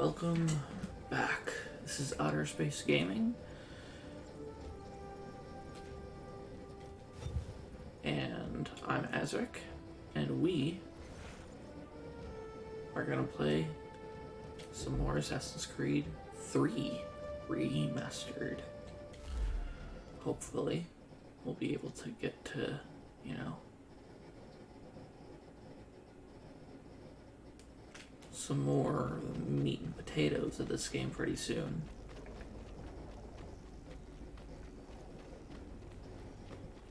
Welcome back. This is Outer Space Gaming. And I'm Azric, and we are going to play some more Assassin's Creed 3 Remastered. Hopefully, we'll be able to get to, some more meat and potatoes of this game pretty soon.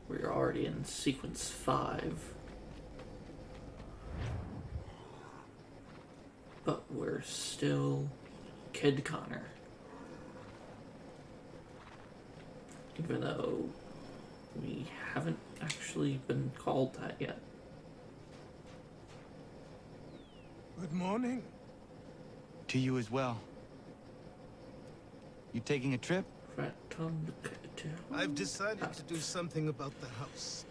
We're already in sequence 5. But we're still Kid Connor. Even though we haven't actually been called that yet. Good morning. To you as well. You taking a trip? I've decided to do something about the house,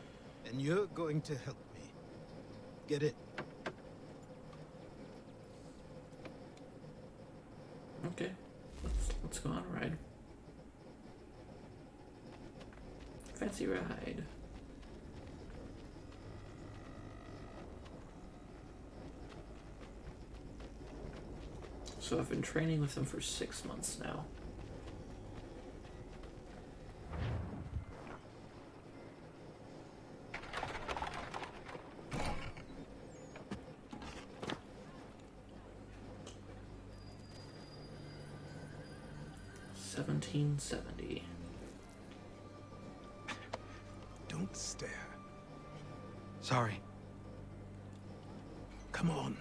and you're going to help me. Get it? Okay, let's go on a ride. Fancy ride. So I've been training with them for 6 months now. $17.70. Don't stare. Sorry. Come on.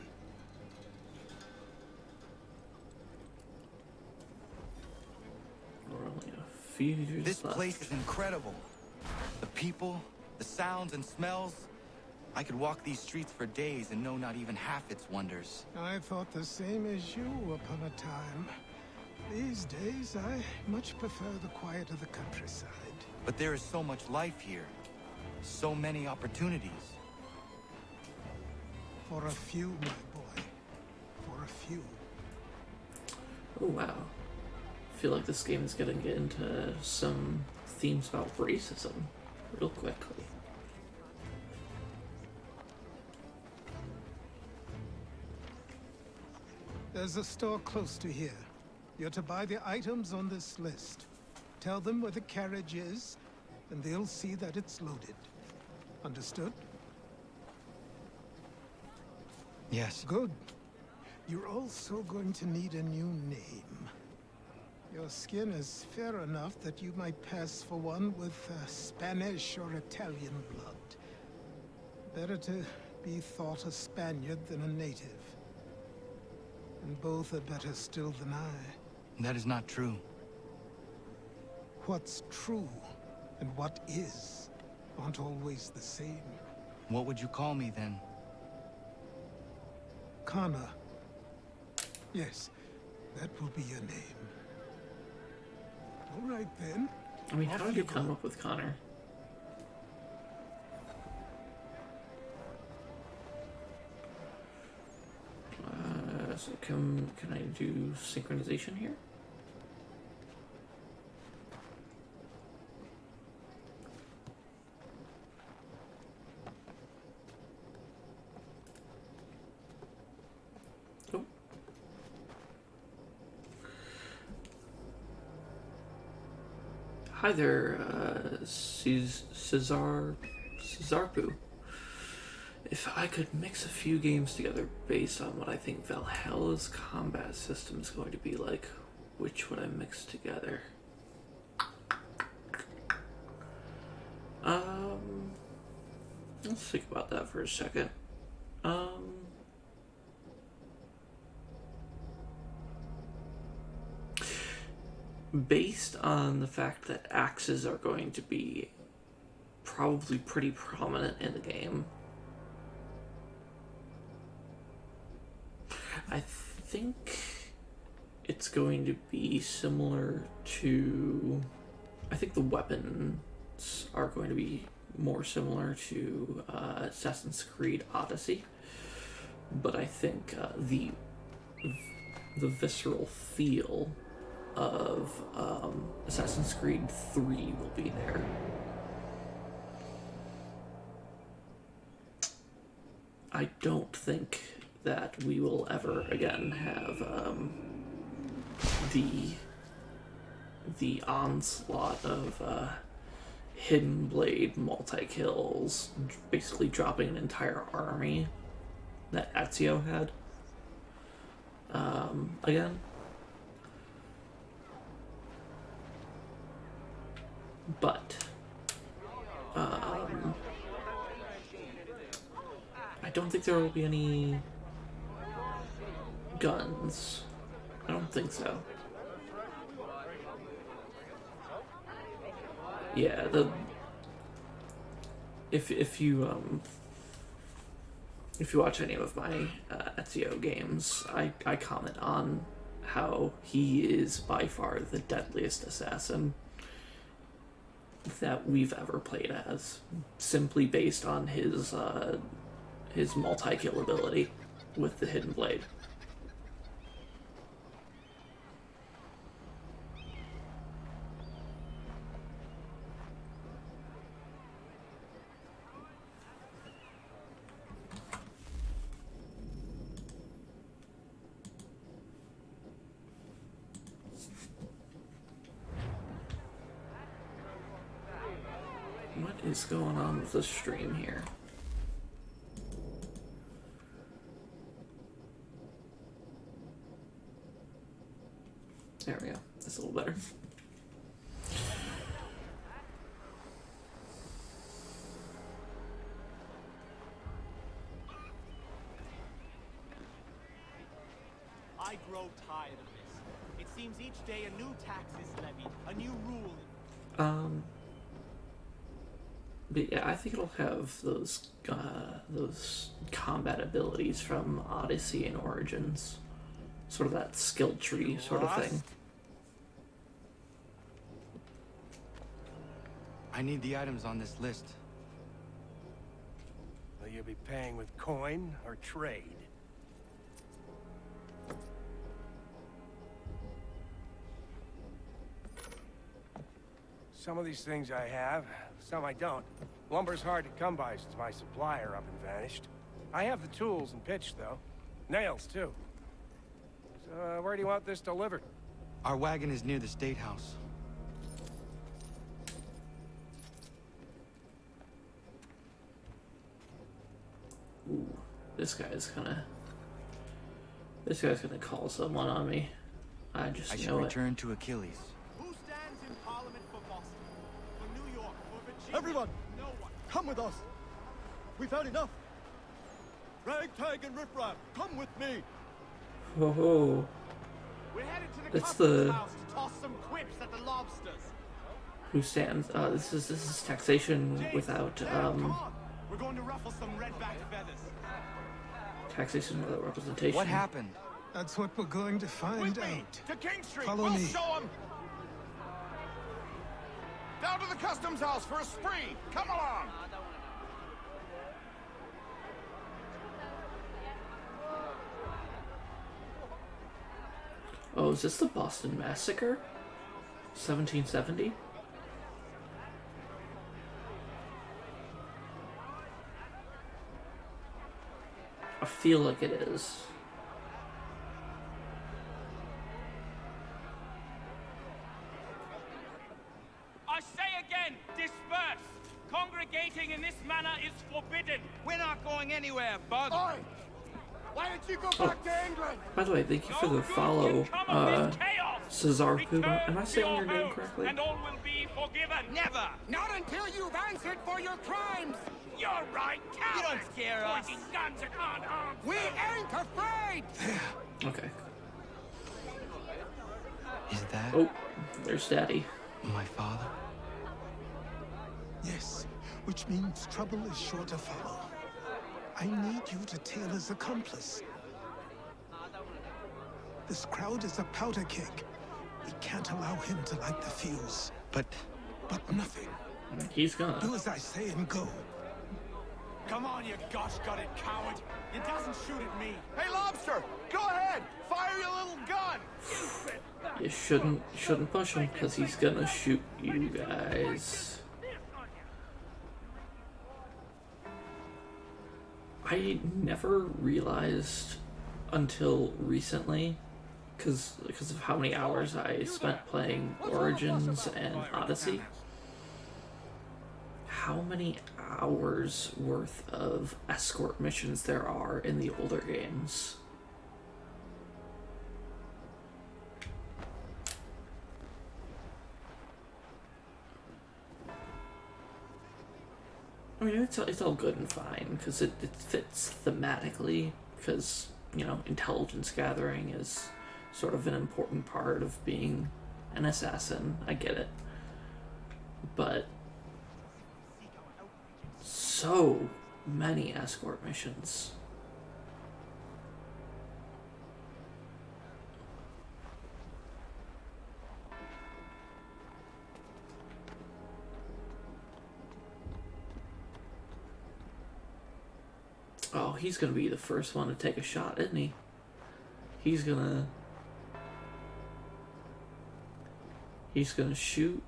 We're only a few years This left. place is incredible. The people, the sounds and smells. I could walk these streets for days and know not even half its wonders. I thought the same as you upon a time. These days, I much prefer the quiet of the countryside. But there is so much life here. So many opportunities. For a few, my boy. For a few. Oh wow. I feel like this game is gonna get into some themes about racism real quickly. There's a store close to here. You're to buy the items on this list. Tell them where the carriage is, and they'll see that it's loaded. Understood? Yes. Good. You're also going to need a new name. Your skin is fair enough that you might pass for one with Spanish or Italian blood. Better to be thought a Spaniard than a native. And both are better still than I. That is not true. What's true and what is aren't always the same. What would you call me then? Connor. Yes, that will be your name. All right then. I mean, how Off did you you come go. up with Connor? So can I do synchronization here? Oh. Hi there, Cesarpu. If I could mix a few games together based on what I think Valhalla's combat system is going to be like, which would I mix together? Let's think about that for a second. Based on the fact that axes are going to be probably pretty prominent in the game, I think it's going to be similar to... I think the weapons are going to be more similar to Assassin's Creed Odyssey. But I think the the visceral feel of Assassin's Creed 3 will be there. I don't think that we will ever again have the onslaught of Hidden Blade multi-kills, basically dropping an entire army that Ezio had again. But I don't think there will be any guns. I don't think so. Yeah, if you watch any of my Ezio games, I comment on how he is by far the deadliest assassin that we've ever played as, simply based on his multi-kill ability with the Hidden Blade. What is going on with the stream here? There we go. That's a little better. I grow tired of this. It seems each day a new tax is levied, a new rule. But yeah, I think it'll have those combat abilities from Odyssey and Origins, sort of that skill tree sort of thing. I need the items on this list. Will you be paying with coin or trade? Some of these things I have, some I don't. Lumber's hard to come by since my supplier up and vanished. I have the tools and pitch, though. Nails, too. So, where do you want this delivered? Our wagon is near the State House. Ooh, this guy's gonna call someone on me. I just I should know it. return to Achilles. Who stands in Parliament for Boston? For New York? For Virginia? Everyone, No one. come with us. We've had enough. Ragtag and riffraff, come with me. Oh, We're headed to the It's customs the- house to toss some quips at the lobsters. who stands? This is taxation James, without Sam, come on. We're going to ruffle some red-backed feathers. taxation without representation. What happened? That's what we're going to find With me, out. to King Street. Follow we'll me. show 'em. Down to the customs house for a spree. Come along. Oh, is this the Boston Massacre? 1770? I feel like it is. I say again, disperse! Congregating in this manner is forbidden! We're not going anywhere, bud. Oi! Why don't you go back to England? By the way, thank you for No the good follow, can come of this chaos! Cesarpu. Return Am I to saying your your name homes, correctly? And all will be forgiven! Never. Not until you've answered for your crimes! You're right, coward! You don't scare us. Pointing guns at unarmed! We ain't afraid! Okay. Is that Oh, there's Daddy. my father? Yes, which means trouble is sure to follow. I need you to tail his accomplice. This crowd is a powder keg. We can't allow him to light the fuse. But But nothing. He's Do gonna. as I say and go. Come on, you gosh-gutted coward! You doesn't shoot at me! Hey, Lobster! Go ahead! Fire your little gun! You shouldn't push him because he's gonna shoot you guys. I never realized until recently, because of how many hours I spent playing Origins and Odyssey, how many hours worth of escort missions there are in the older games. I mean, it's all good and fine, because it fits thematically, because, you know, intelligence gathering is sort of an important part of being an assassin. I get it. But so many escort missions. Oh, he's gonna be the first one to take a shot, isn't he? He's gonna shoot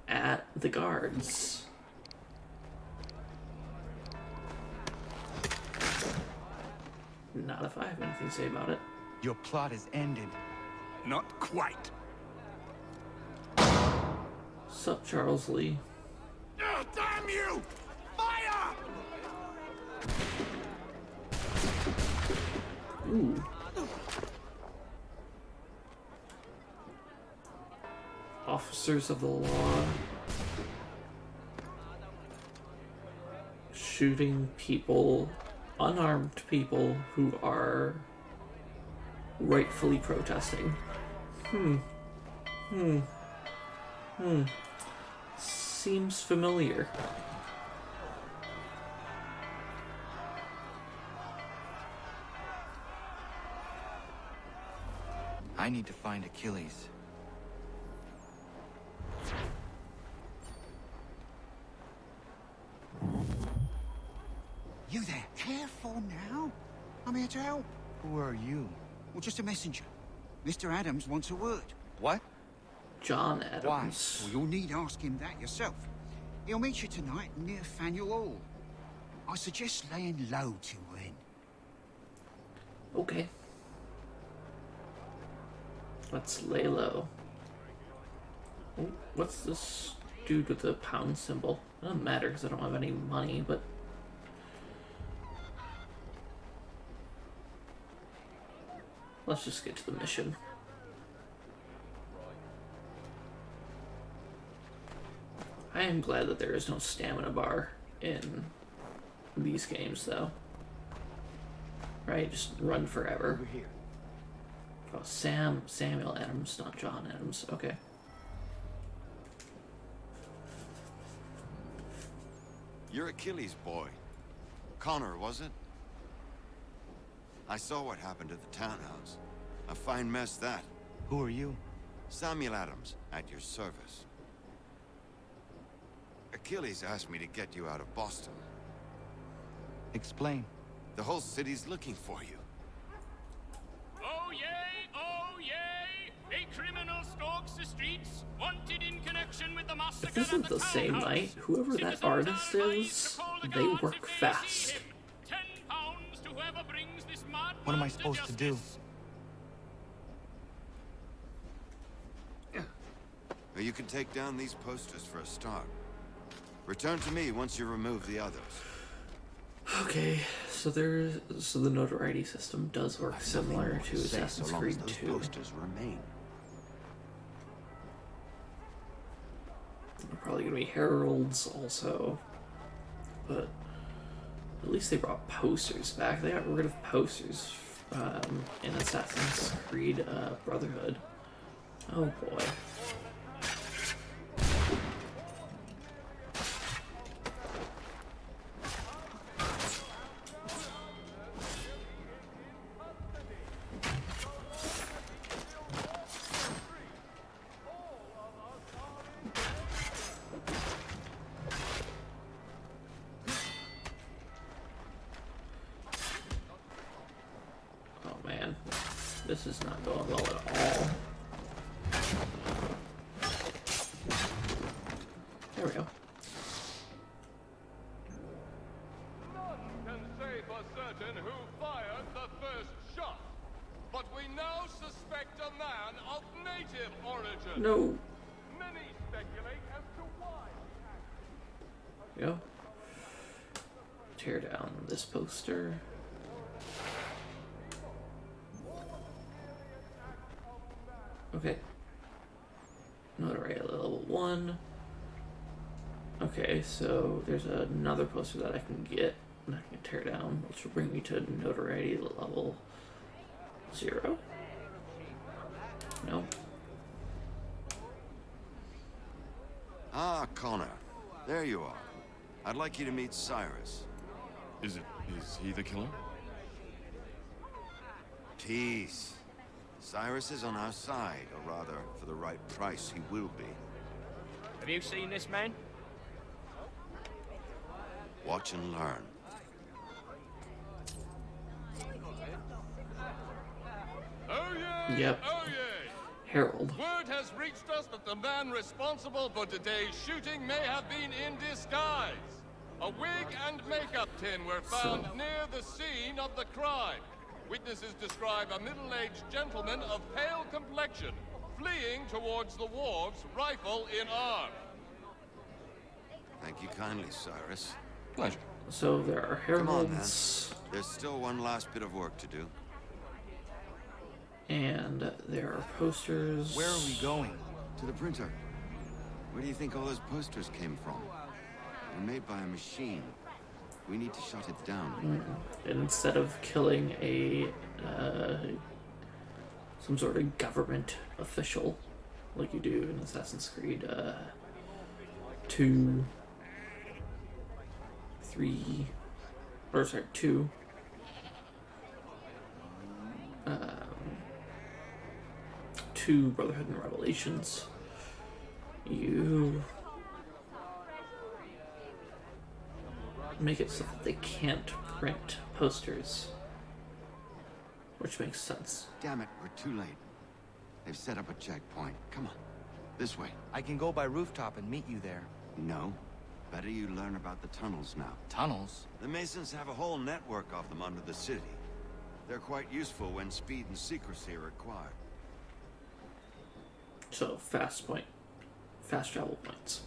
at the guards. Not if I have anything to say about it. Your plot is ended. Not quite. Sup, Charles Lee? Oh, damn you! Fire! Ooh. Officers of the law shooting people, unarmed people who are rightfully protesting. Seems familiar. I need to find Achilles. You there? Careful now. I'm here to help. Who are you? Well, just a messenger. Mr. Adams wants a word. What? John Adams. Well, you'll need ask him that yourself. He'll meet you tonight near Faneuil Hall. I suggest laying low till then. Okay. Let's lay low. Oh, what's this dude with the pound symbol? It doesn't matter because I don't have any money, but... let's just get to the mission. I am glad that there is no stamina bar in these games, though. Right? Just run forever. Over here. Oh, Samuel Adams, not John Adams. Okay. You're Achilles' boy. Connor, was it? I saw what happened at the townhouse. A fine mess, that. Who are you? Samuel Adams, at your service. Achilles asked me to get you out of Boston. Explain. The whole city's looking for you. Oh yay, oh yay! A criminal stalks the streets, wanted in connection with the massacre. If this is the same night, whoever that artist is, they work fast. £10 to whoever brings this madman What am I supposed to do? Well, you can take down these posters for a start. Return to me once you remove the others. Okay, so the notoriety system does work similar to Assassin's Creed 2. Posters remain. They're probably gonna be heralds also, but at least they brought posters back. They got rid of posters in Assassin's Creed Brotherhood. Oh boy. This is not going well at all. There we go. None can say for certain who fired the first shot, but we now suspect a man of native origin. No. Many speculate as to why. There we go. Tear down this poster. Okay. Notoriety level 1. Okay, so there's another poster that I can get and I can tear down, which will bring me to notoriety level 0. No. Ah, Connor. There you are. I'd like you to meet Cyrus. Is he the killer? Peace. Cyrus is on our side, or rather, for the right price, he will be. Have you seen this man? Watch and learn. Oh yeah! Yep. Oh yeah! Harold. Word has reached us that the man responsible for today's shooting may have been in disguise. A wig and makeup tin were found near the scene of the crime. Witnesses describe a middle-aged gentleman of pale complexion fleeing towards the wharves, rifle in arm. Thank you kindly, Cyrus. Pleasure. So there are Come on, man. heralds. There's still one last bit of work to do. And there are posters. Where are we going? To the printer. Where do you think all those posters came from? They're made by a machine. We need to shut it down. And instead of killing a some sort of government official like you do in Assassin's Creed 2 2 Brotherhood and Revelations, you make it so that they can't print posters, which makes sense. Damn it, we're too late. They've set up a checkpoint. Come on. This way. I can go by rooftop and meet you there. No. Better you learn about the tunnels now. Tunnels? The Masons have a whole network of them under the city. They're quite useful when speed and secrecy are required. So fast travel points.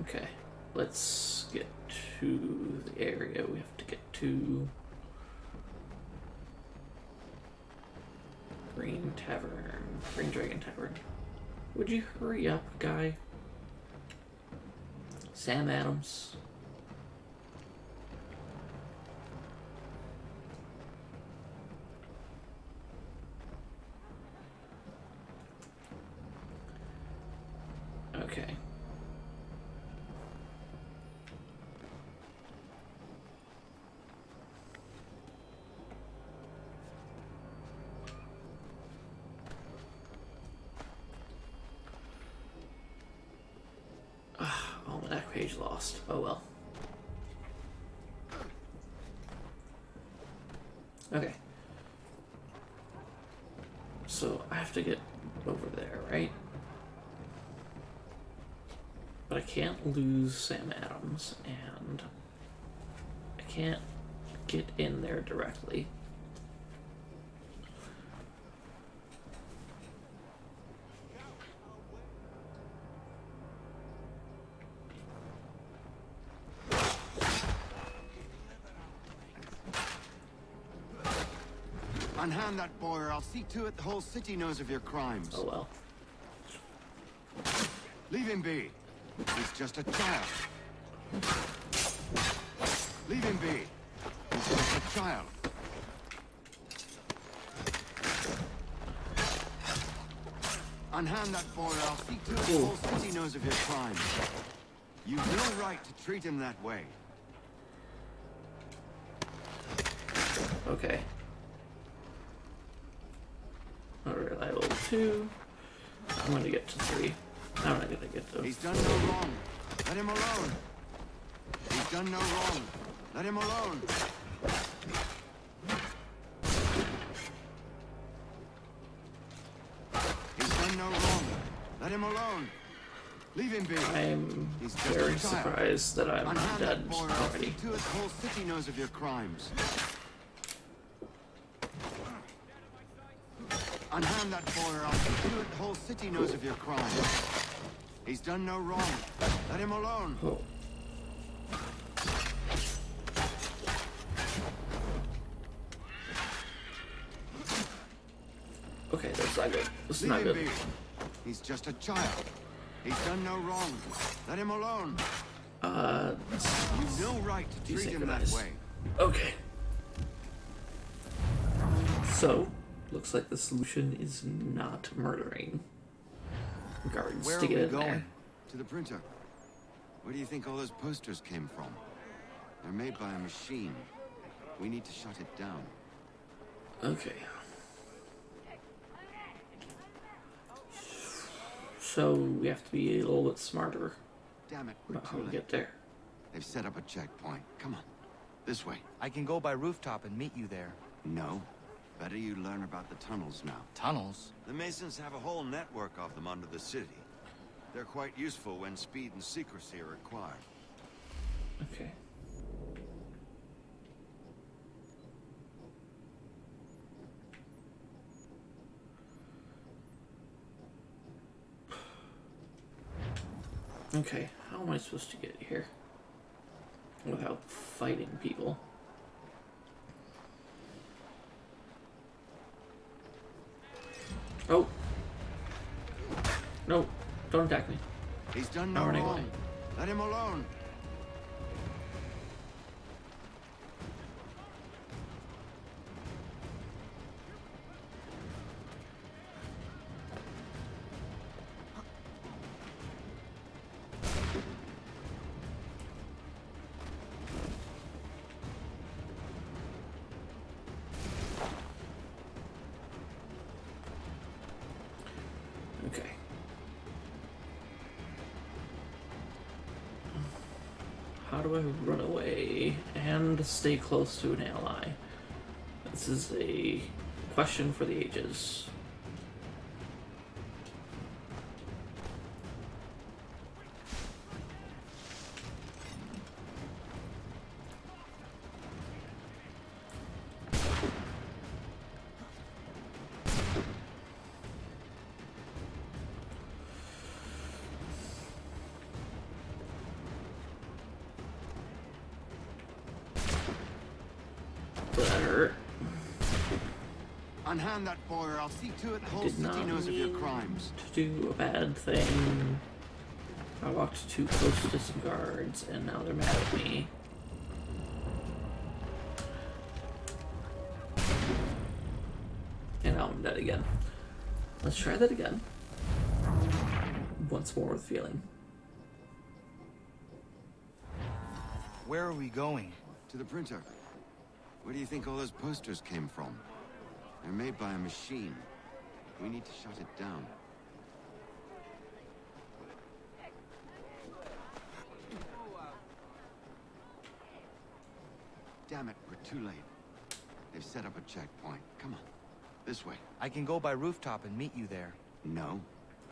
Okay, let's get to the area we have to get to. Green Dragon Tavern. Would you hurry up, guy? Sam Adams. Okay. Almanac page lost. Oh well. Okay. So I have to get over there, right? But I can't lose Sam Adams, and I can't get in there directly. Unhand that boy, or I'll see to it the whole city knows of your crimes. Oh well. Leave him be. He's just a child. Leave him be. He's just a child. Unhand that boy, or I'll see to it the whole city knows of your crimes. You've no right to treat him that way. Okay. 2. I'm gonna get to 3. I'm not gonna get to... He's done no wrong. Let him alone. He's done no wrong. Let him alone. He's done no wrong. Let him alone. Leave him be. I'm He's just very a child. surprised that I'm not Unhand dead that boy, or I'll see already. to it the whole city knows of your crimes. Unhand that boy, or I'll see to it the whole city knows of your crimes. He's done no wrong. Let him alone. Oh. Okay, that's not good. That's Leave not him good. be. He's just a child. He's done no wrong. Let him alone. You've no right to treat him that Desynchronize. way. Okay. So, looks like the solution is not murdering guards Where to are get we in going? there. To the printer. Where do you think all those posters came from? They're made by a machine. We need to shut it down. Okay. So we have to be a little bit smarter Damn it, we're about how too we late. get there. They've set up a checkpoint. Come on. This way. I can go by rooftop and meet you there. No. Better you learn about the tunnels now. Tunnels? The Masons have a whole network of them under the city. They're quite useful when speed and secrecy are required. Okay. Okay, how am I supposed to get here without fighting people? Oh. No, don't attack me. He's done no I'm running wrong. away. Let him alone. Okay. How do I run away and stay close to an ally? This is a question for the ages. That hurt. Unhand that boy, or I'll see to it the whole Did city not knows of your mean crimes. to do a bad thing. I walked too close to some guards, and now they're mad at me. And now I'm dead again. Let's try that again. Once more with feeling. Where are we going? To the printer. Where do you think all those posters came from? They're made by a machine. We need to shut it down. Damn it, we're too late. They've set up a checkpoint. Come on. This way. I can go by rooftop and meet you there. No.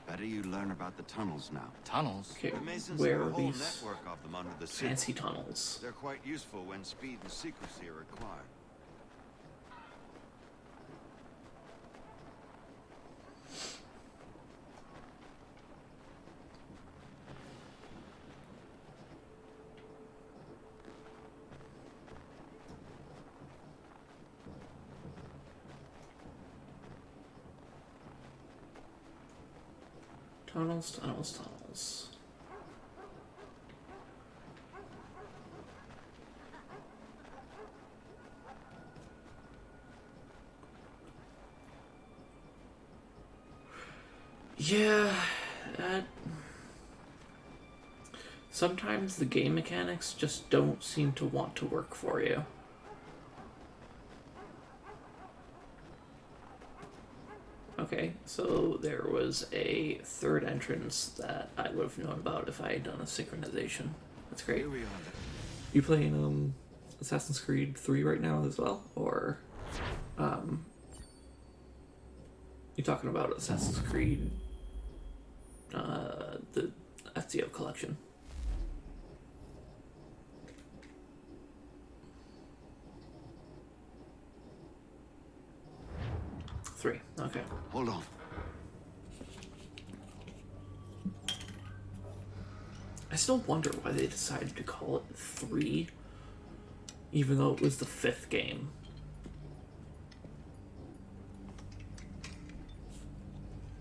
Better you learn about the tunnels now. Tunnels? Okay, The Masons where have a are whole these network of them under the city. fancy tunnels? They're quite useful when speed and secrecy are required. Tunnels, tunnels, tunnels. Yeah, sometimes the game mechanics just don't seem to want to work for you. Okay, so there was a third entrance that I would have known about if I had done a synchronization. That's great. Here we are. You playing Assassin's Creed 3 right now as well? Or you talking about Assassin's Creed the Ezio collection? Three. Okay. Hold on. I still wonder why they decided to call it 3, even though it was the 5th game.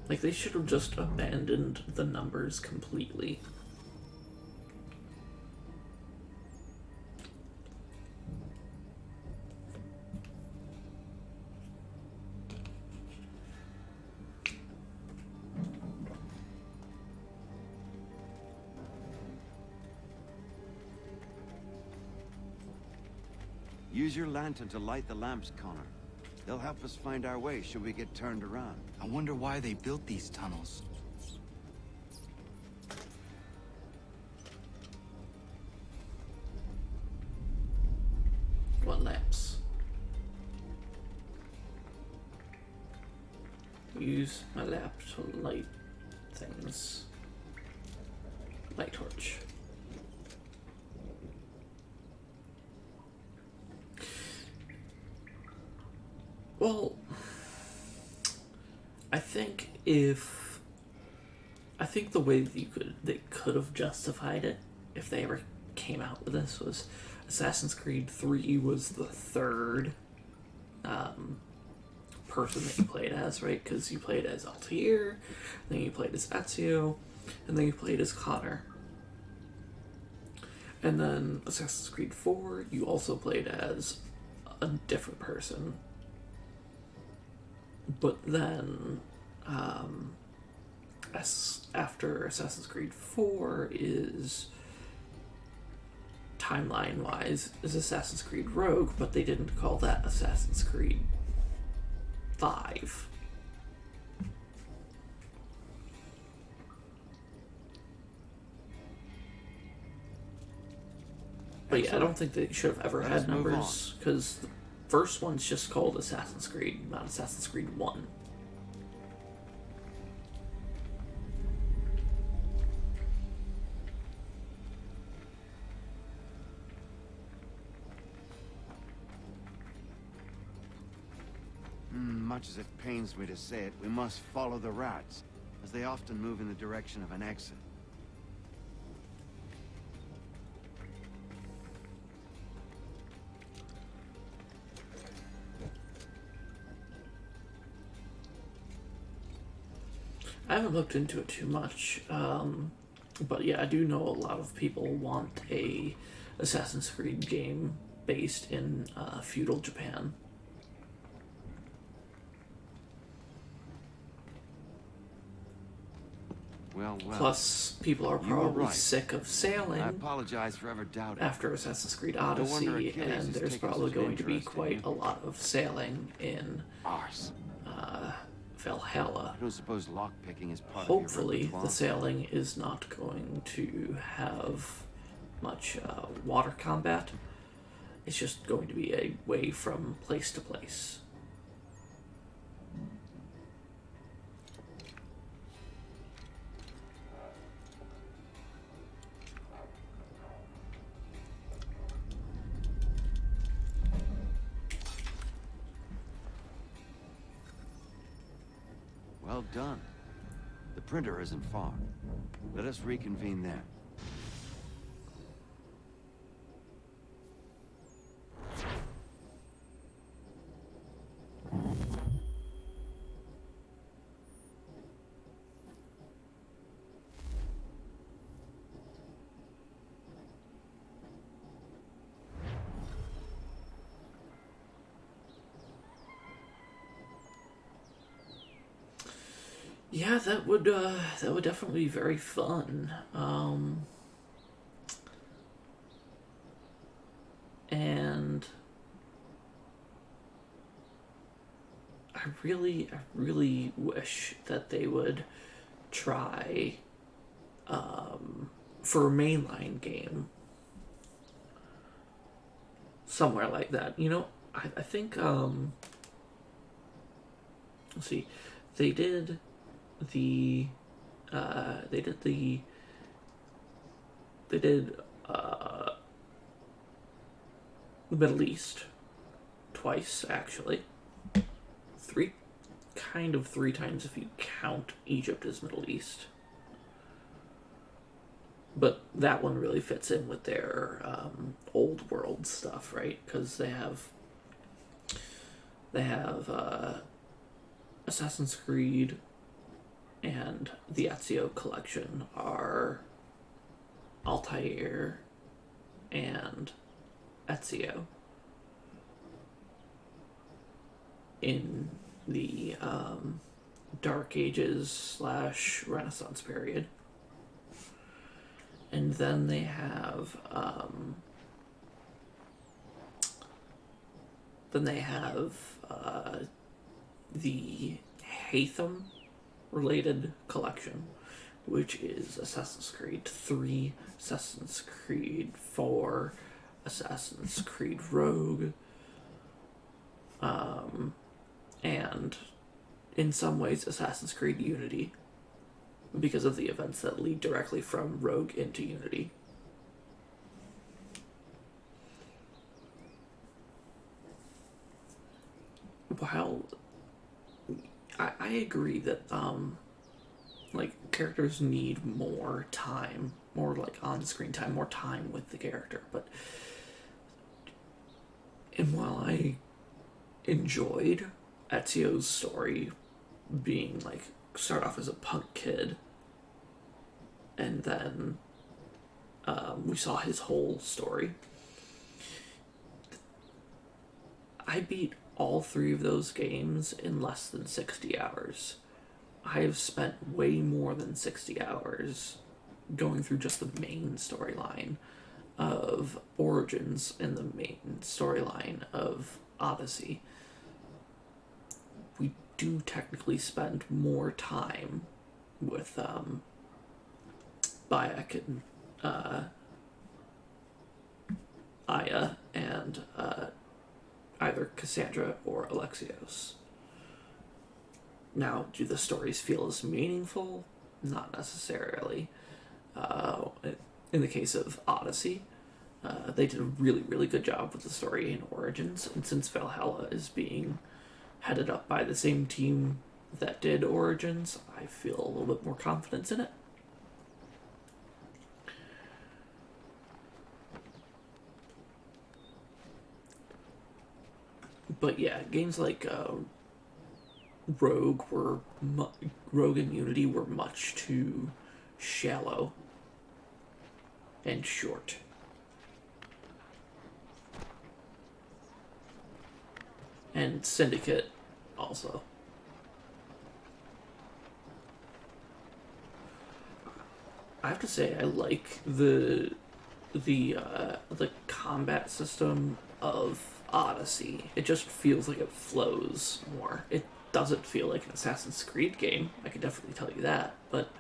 Like, they should have just abandoned the numbers completely. Use your lantern to light the lamps, Connor. They'll help us find our way should we get turned around. I wonder why they built these tunnels. What lamps? Use my lamp to light things. Light torch. Well, I think the way that they could have justified it if they ever came out with this was Assassin's Creed 3 was the third person that you played as, right? Because you played as Altair, then you played as Ezio, and then you played as Connor. And then Assassin's Creed 4, you also played as a different person. But then, after Assassin's Creed 4 is, timeline-wise, is Assassin's Creed Rogue, but they didn't call that Assassin's Creed 5. But yeah, I don't think they should have ever had numbers, because the first one's just called Assassin's Creed, not Assassin's Creed 1. Much as it pains me to say it, we must follow the rats, as they often move in the direction of an exit. I haven't looked into it too much, but yeah, I do know a lot of people want a Assassin's Creed game based in feudal Japan. Well. Plus, people are probably sick of sailing. I apologize for ever doubting. After Assassin's Creed Odyssey, and there's probably going to be quite a lot of sailing in Valhalla. I don't suppose lockpicking is part Hopefully, of your repertoire. the sailing is not going to have much water combat. It's just going to be a way from place to place. Well done. The printer isn't far. Let us reconvene there. Yeah, that would definitely be very fun. And I really wish that they would try for a mainline game somewhere like that. You know, I think let's see, they did the they did the they did the Middle East twice, actually. Three times if you count Egypt as Middle East. But that one really fits in with their old world stuff, right? Because they have Assassin's Creed and the Ezio collection are Altair and Ezio in the Dark Ages / Renaissance period. And then they have the Haytham related collection, which is Assassin's Creed 3, Assassin's Creed 4, Assassin's Creed Rogue, and in some ways Assassin's Creed Unity, because of the events that lead directly from Rogue into Unity. While I agree that like characters need more time, more like on-screen time, more time with the character, and while I enjoyed Ezio's story being like start off as a punk kid and then we saw his whole story, I beat all 3 of those games in less than 60 hours. I have spent way more than 60 hours going through just the main storyline of Origins and the main storyline of Odyssey. We do technically spend more time with Bayek and Aya and either Cassandra or Alexios. Now, do the stories feel as meaningful? Not necessarily. In the case of Odyssey, they did a really, really good job with the story in Origins, and since Valhalla is being headed up by the same team that did Origins, I feel a little bit more confidence in it. But yeah, games like Rogue and Unity were much too shallow and short. And Syndicate also. I have to say I like the combat system of Odyssey. It just feels like it flows more. It doesn't feel like an Assassin's Creed game, I can definitely tell you that, but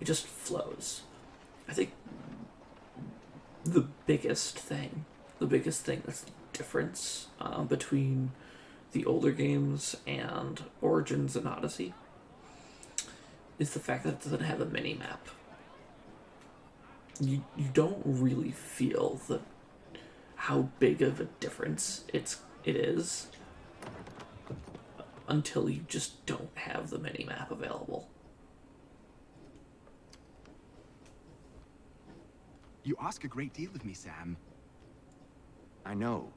it just flows. I think the biggest thing that's the difference between the older games and Origins and Odyssey is the fact that it doesn't have a mini-map. You don't really feel how big of a difference it is until you just don't have the mini-map available. You ask a great deal of me, Sam. I know,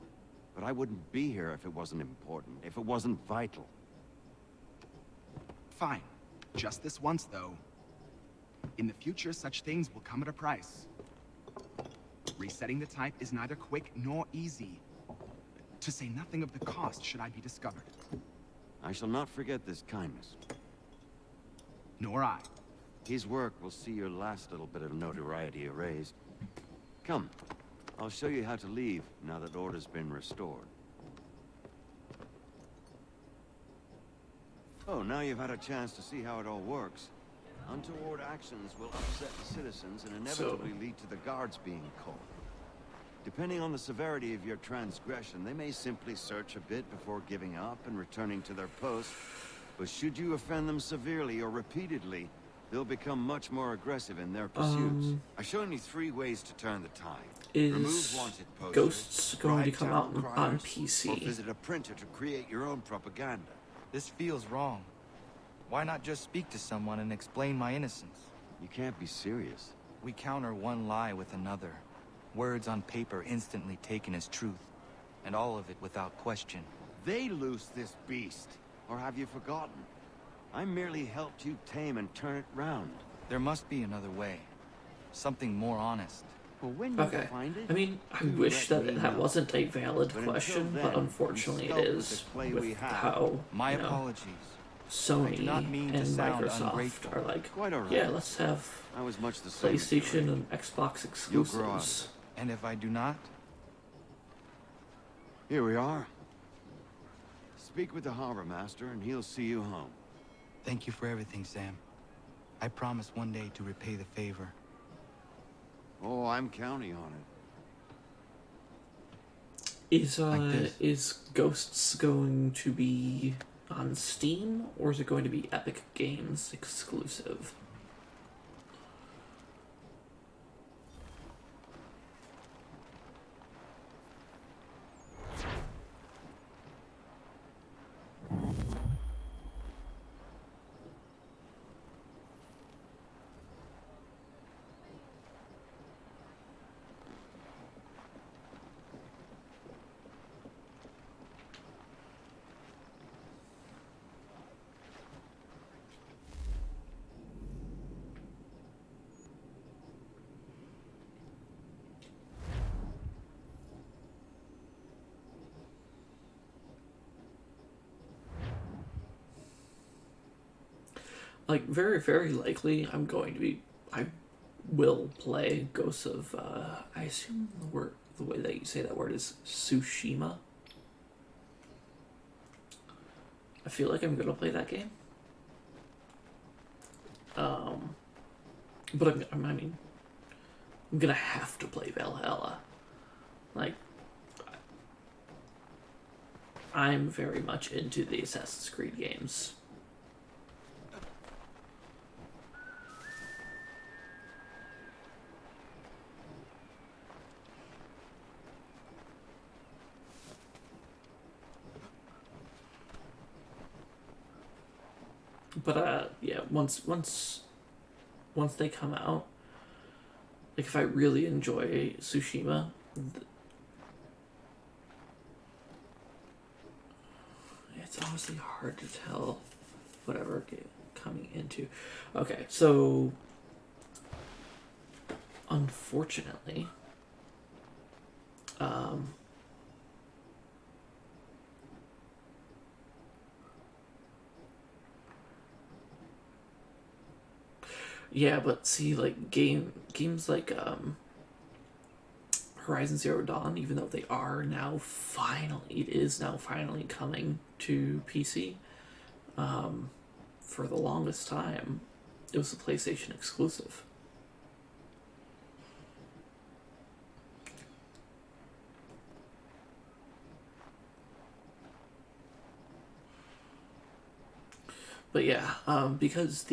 but I wouldn't be here if it wasn't important, if it wasn't vital. Fine. Just this once, though. In the future, such things will come at a price. Resetting the type is neither quick nor easy. To say nothing of the cost should I be discovered. I shall not forget this kindness. Nor I. His work will see your last little bit of notoriety erased. Come, I'll show you how to leave now that order's been restored. Oh, now you've had a chance to see how it all works. Untoward actions will upset the citizens and inevitably lead to the guards being called. Depending on the severity of your transgression, they may simply search a bit before giving up and returning to their post. But should you offend them severely or repeatedly, they'll become much more aggressive in their pursuits. I've shown you 3 ways to turn the tide. Is Ghosts going to come out on PC? Or visit a printer to create your own propaganda. This feels wrong. Why not just speak to someone and explain my innocence? You can't be serious. We counter one lie with another. Words on paper instantly taken as truth. And all of it without question. They loose this beast. Or have you forgotten? I merely helped you tame and turn it round. There must be another way. Something more honest. Well, when you find it, I mean, I wish that wasn't a valid question, but unfortunately it is with how, my apologies. Sony and Microsoft are like, yeah, let's have PlayStation and Xbox exclusives. And if I do not? Here we are. Speak with the Harbor Master and he'll see you home. Thank you for everything, Sam. I promise one day to repay the favor. Oh, I'm counting on it. Is Ghosts going to be on Steam, or is it going to be Epic Games exclusive? Like, very, very likely, I will play Ghosts of, I assume the way that you say that word is Tsushima. I feel like I'm gonna play that game. But I'm gonna have to play Valhalla. Like, I'm very much into the Assassin's Creed games. But yeah, once they come out, like, if I really enjoy Tsushima, it's honestly hard to tell whatever coming into. Okay, so unfortunately, yeah, but see, like, games like Horizon Zero Dawn, even though it is now finally coming to PC. For the longest time, it was a PlayStation exclusive. But yeah, because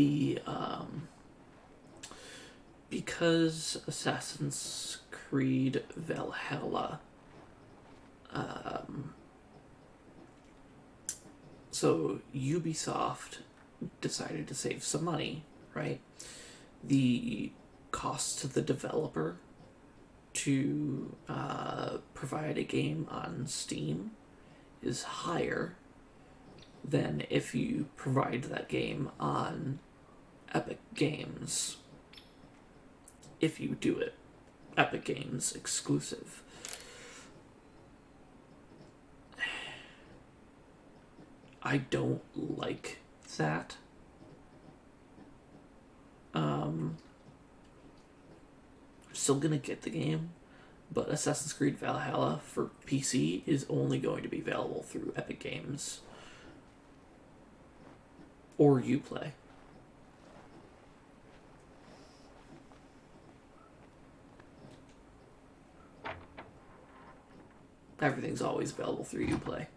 Assassin's Creed Valhalla, so Ubisoft decided to save some money, right? The cost to the developer to provide a game on Steam is higher than if you provide that game on Epic Games. If you do it Epic Games exclusive. I don't like that. I'm still gonna get the game, but Assassin's Creed Valhalla for PC is only going to be available through Epic Games. or Uplay. Everything's always available through Uplay.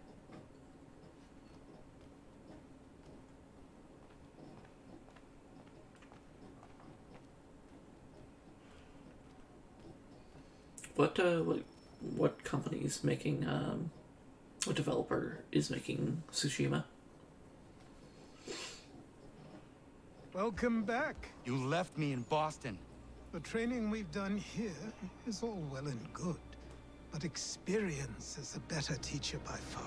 What company is making what developer is making Tsushima? Welcome back. You left me in Boston. The training we've done here is all well and good, but experience is a better teacher by far.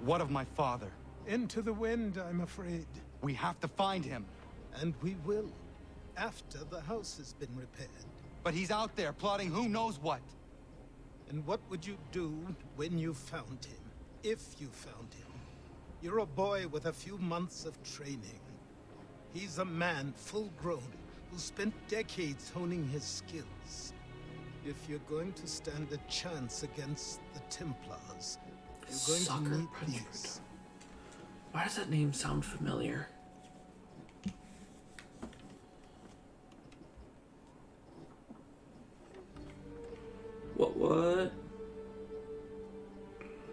What of my father? Into the wind, I'm afraid. We have to find him. And we will, after the house has been repaired. But he's out there plotting who knows what. And what would you do when you found him? If you found him? You're a boy with a few months of training. He's a man, full-grown, who spent decades honing his skills. If you're going to stand a chance against the Templars, you're going Sucker to need Puncher. these. Why does that name sound familiar? What?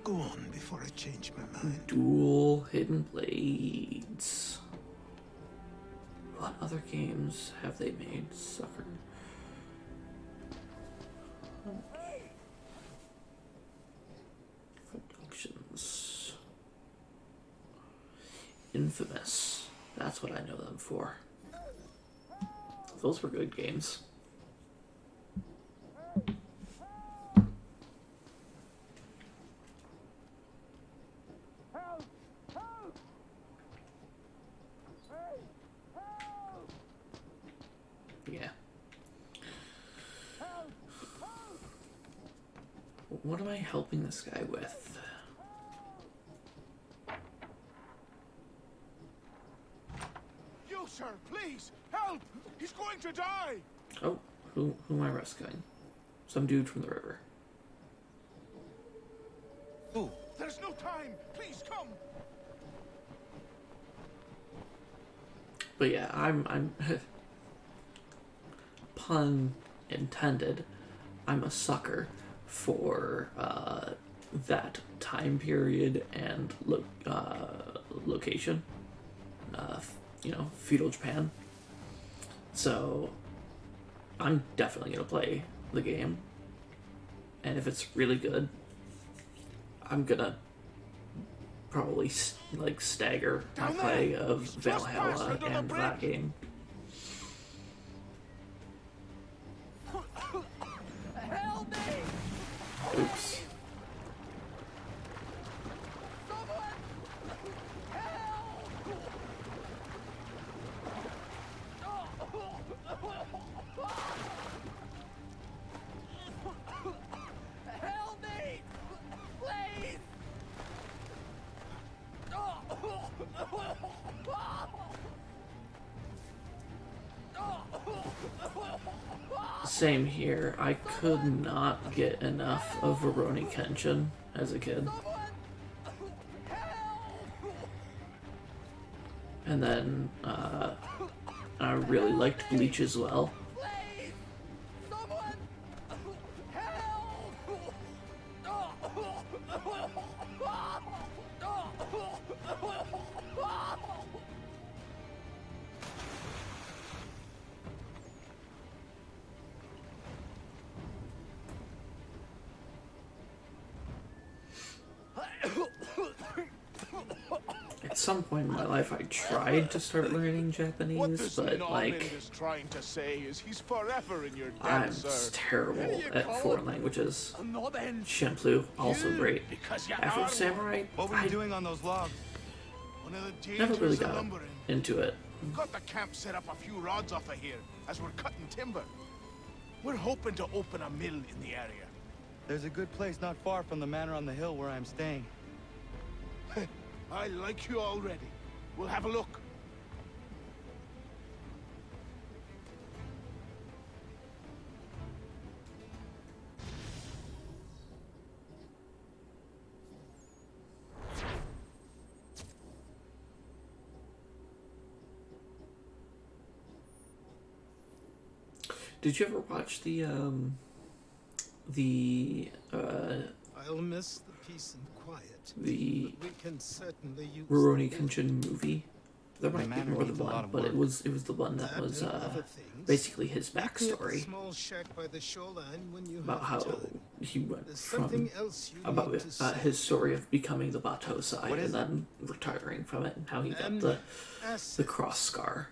Go on before I change my mind. Dual Hidden Blades. What other games have they made? Sucker. Productions. Infamous. That's what I know them for. Those were good games. Yeah. What am I helping this guy with? You, sir, please, help! He's going to die! Oh, who am I rescuing? Some dude from the river. Who? There's no time! Please come! But yeah, I'm pun intended, I'm a sucker for that time period and location. Feudal Japan. So I'm definitely gonna play the game, and if it's really good, I'm gonna probably stagger my play of Valhalla and that game. Help me! Oops. Help me! Please! Same here. I could not get enough of Rurouni Kenshin as a kid. And then I really liked Bleach as well. At some point in my life, I tried to start learning Japanese, but is trying to say is he's forever in your debt, I'm sir. just terrible at foreign languages. No, then. Shenmue, also great. Because you Afro are Samurai, What were you doing on those logs? one of the never really dangers of got lumbering. into it. Got the camp set up a few rods off of here as we're cutting timber. We're hoping to open a mill in the area. There's a good place not far from the manor on the hill where I'm staying. I like you already. We'll have a look. Did you ever watch I'll miss the peace and quiet. the But we can certainly use Rurouni the Kenshin movie? There might be more than one, but it was the one that was basically his backstory small shack by the shoreline when you about how have time. he went There's from something else you about need to say. his story of becoming the Bato side What and is then retiring from it, and how he got And the assets. cross scar.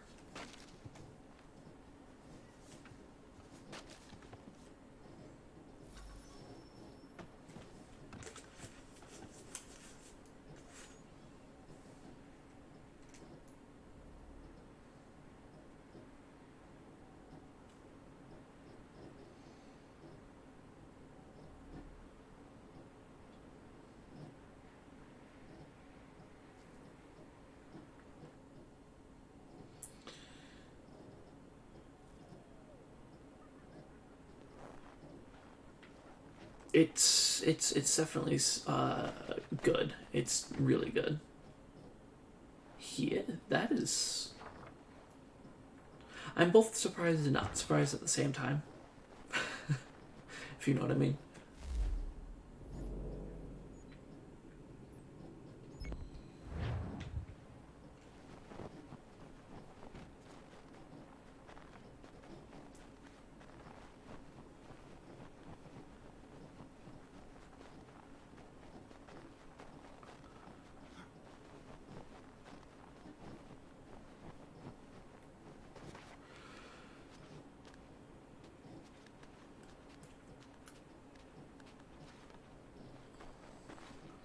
It's definitely good. It's really good. Yeah, that is. I'm both surprised and not surprised at the same time. If you know what I mean.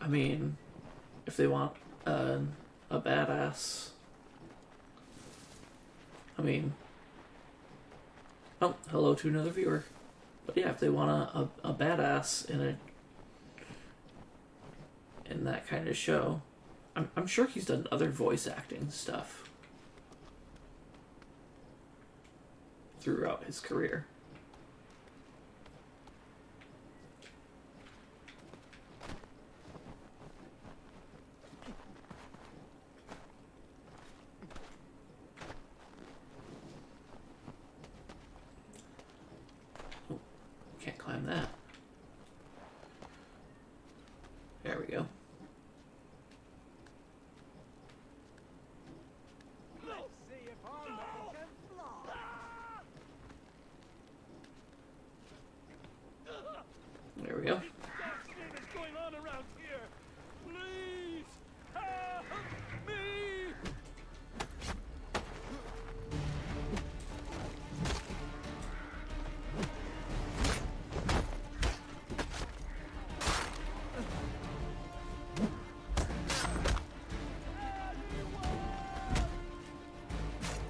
I mean, if they want a badass, I mean, oh, hello to another viewer. But yeah, if they want a badass in that kind of show, I'm sure he's done other voice acting stuff throughout his career. Can't climb that. There we go. There we go.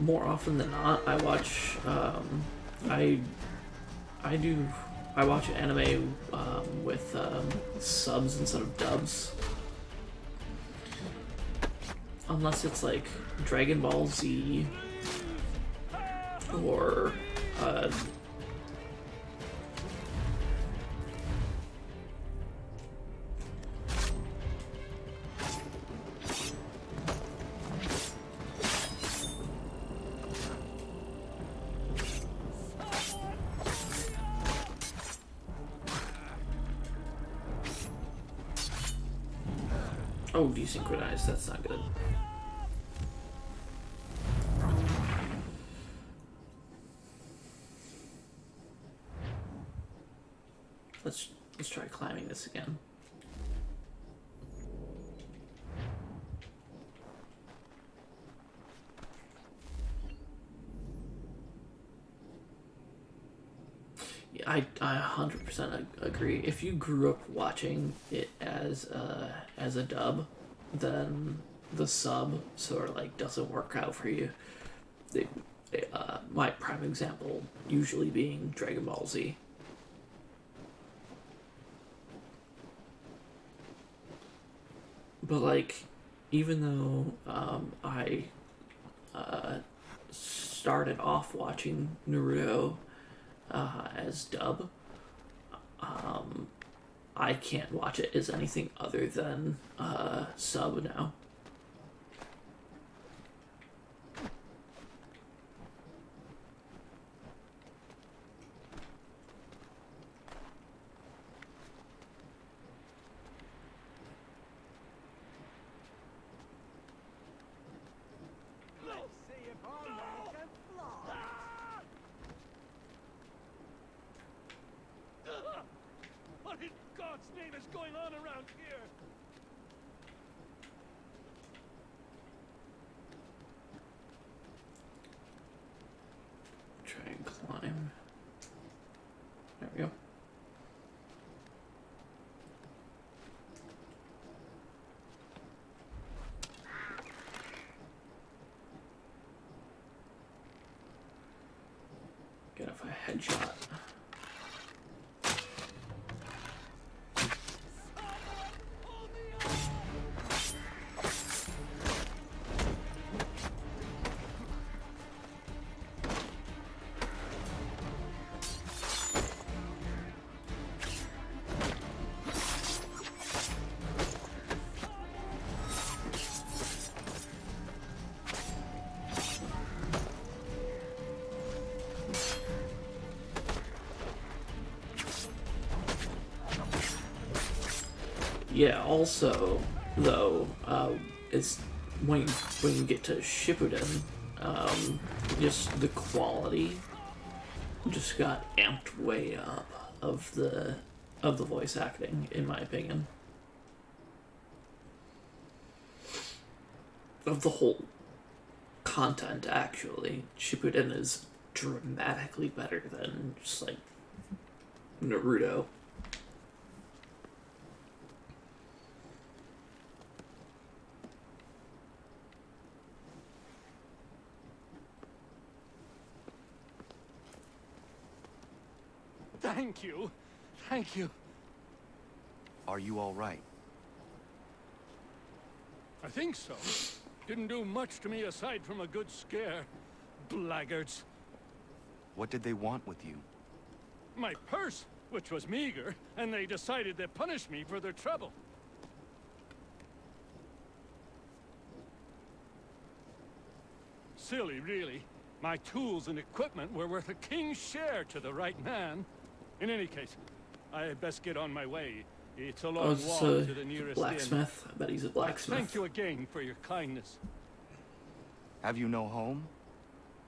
More often than not, I watch I watch anime with subs instead of dubs, unless it's like Dragon Ball Z or oh, desynchronized. That's not good. Let's try climbing this again. Yeah, I 100% agree. If you grew up watching it as a dub, then the sub sort of like doesn't work out for you. My prime example usually being Dragon Ball Z. But like, even though I started off watching Naruto as dub, I can't watch it as anything other than sub now. going on around here? Try and climb. There we go. Get off a headshot. Yeah, also, though, it's when you get to Shippuden, just the quality just got amped way up of the voice acting, in my opinion. Of the whole content, actually. Shippuden is dramatically better than just, like, Naruto. Thank you. Thank you. Are you all right? I think so. Didn't do much to me aside from a good scare. Blackguards. What did they want with you? My purse, which was meager, and they decided to punish me for their trouble. Silly, really. My tools and equipment were worth a king's share to the right man. In any case, I had best get on my way. It's a long walk to the nearest blacksmith. inn. I bet he's a blacksmith. Thank you again for your kindness. Have you no home?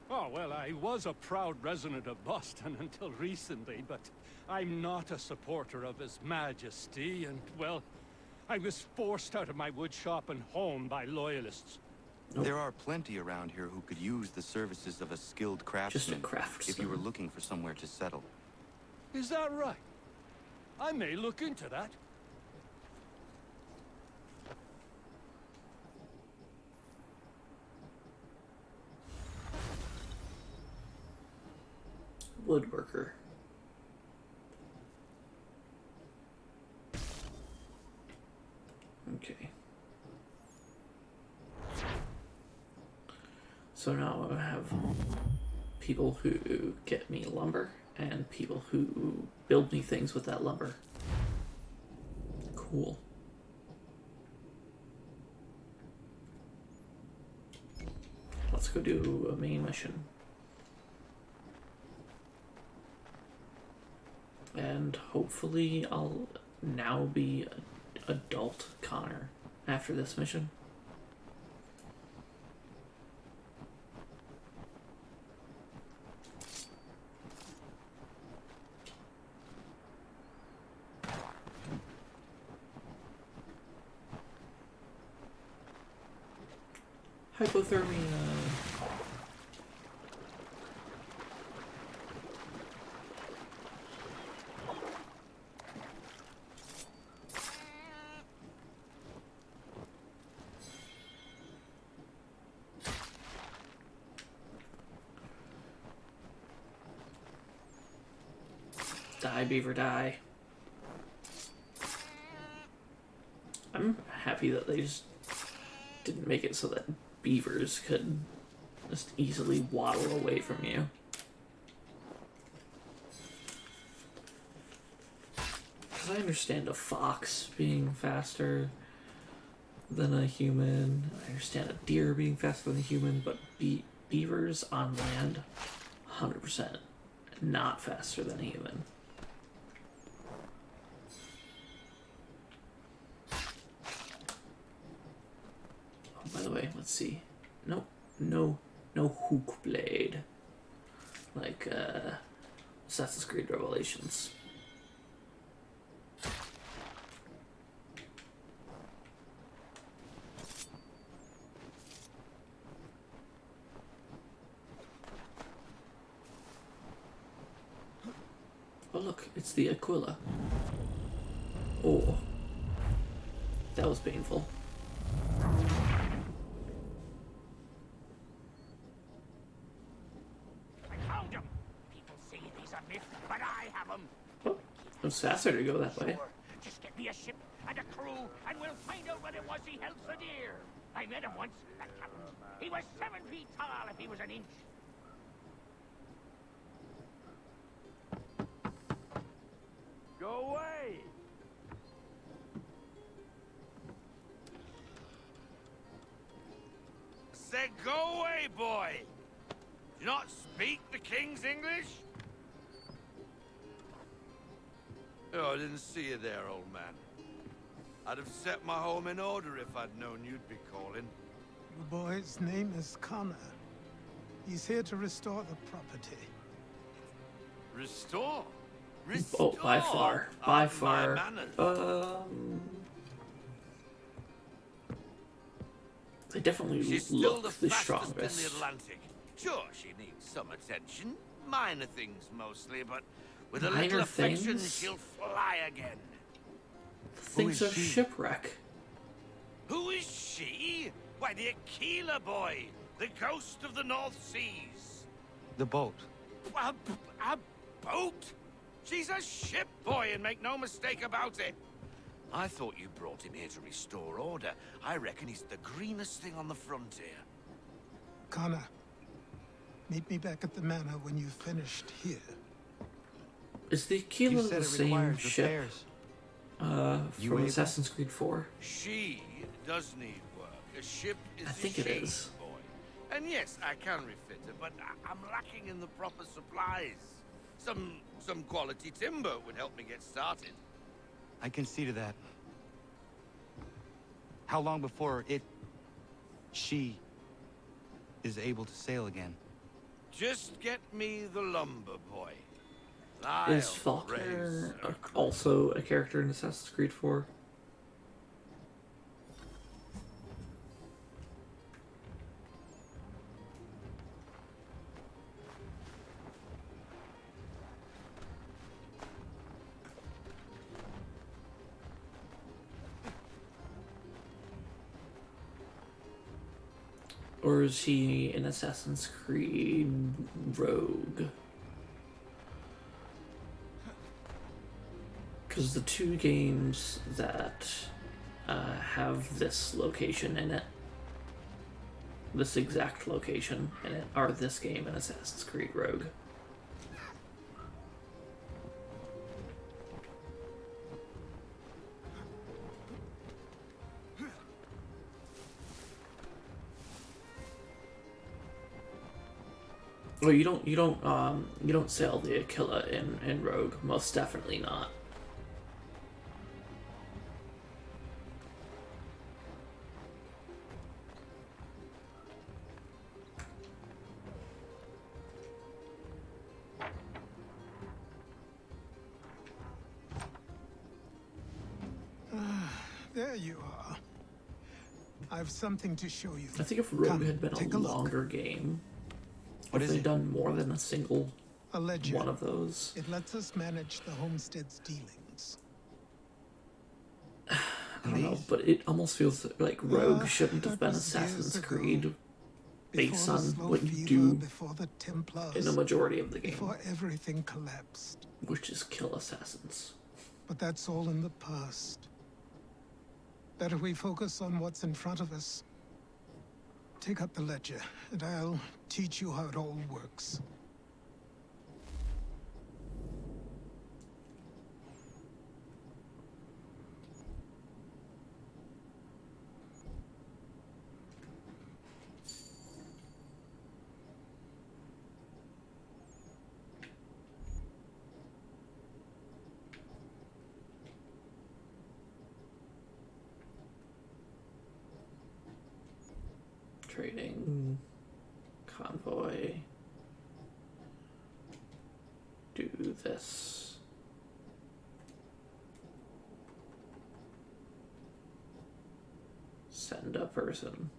Oh, well, I was a proud resident of Boston until recently, but I'm not a supporter of His Majesty, and, well, I was forced out of my woodshop and home by loyalists. Nope. There are plenty around here who could use the services of a skilled craftsman, if you were looking for somewhere to settle. Is that right? I may look into that. Woodworker. Okay. So now I have people who get me lumber and people who build me things with that lumber. Cool. Let's go do a main mission. And hopefully I'll now be adult Connor after this mission. Hypothermia. Die, beaver, die. I'm happy that they just didn't make it so that beavers could just easily waddle away from you. Because I understand a fox being faster than a human. I understand a deer being faster than a human, but beavers on land, 100% not faster than a human. By the way, let's see. Nope, no hook blade. Like, Assassin's Creed Revelations. It's the Aquila. Oh. That was painful. I found him. People say he's a myth, but I have him. Oh, it was faster to go that way. Sure. Just get me a ship and a crew, and we'll find out what it was he held so dear. I met him once, that captain. He was 7 feet tall if he was an inch. Go away! Said go away, boy! Do you not speak the King's English? Oh, I didn't see you there, old man. I'd have set my home in order if I'd known you'd be calling. The boy's name is Connor. He's here to restore the property. Restore? Oh, by far. By My far. manners. They definitely She's still look the the fastest strongest. in the Atlantic. Sure, she needs some attention. Minor things mostly, but with a Minor little affection, things? she'll fly again. Things of shipwreck. Who is she? Why, the Aquila boy, the ghost of the North Seas. The boat. A boat? She's a ship boy, and make no mistake about it. I thought you brought him here to restore order. I reckon he's the greenest thing on the frontier. Connor, meet me back at the manor when you've finished here. Is the Aquila You said the it same requires ship repairs. You from able? Assassin's Creed 4? She does need work. A ship is I think a it shape, is. boy. And yes, I can refit her, but I'm lacking in the proper supplies. Some quality timber would help me get started. I can see to that. How long before she is able to sail again? Just get me the lumber, boy. Is I'll raise Falconer her. also a character in Assassin's Creed 4? Or is he in Assassin's Creed Rogue? Because the two games that have this location in it, this exact location in it, are this game and Assassin's Creed Rogue. Well, you don't sail the Aquila in Rogue, most definitely not. There you are. I've something to show you. I think if Rogue Come, had been take a a look. longer game, What if is they'd it? done more than a single A ledger. one of those. It lets us manage the homestead's dealings. I don't know, but it almost feels like Rogue shouldn't have been that was years Assassin's ago. Creed based Before the on slow what you fever, do before the Templars, in the majority of the game, before everything collapsed. which is kill assassins. But that's all in the past. Better we focus on what's in front of us. Take up the ledger, and I'll teach you how it all works. Trading, convoy, do this. Send a person.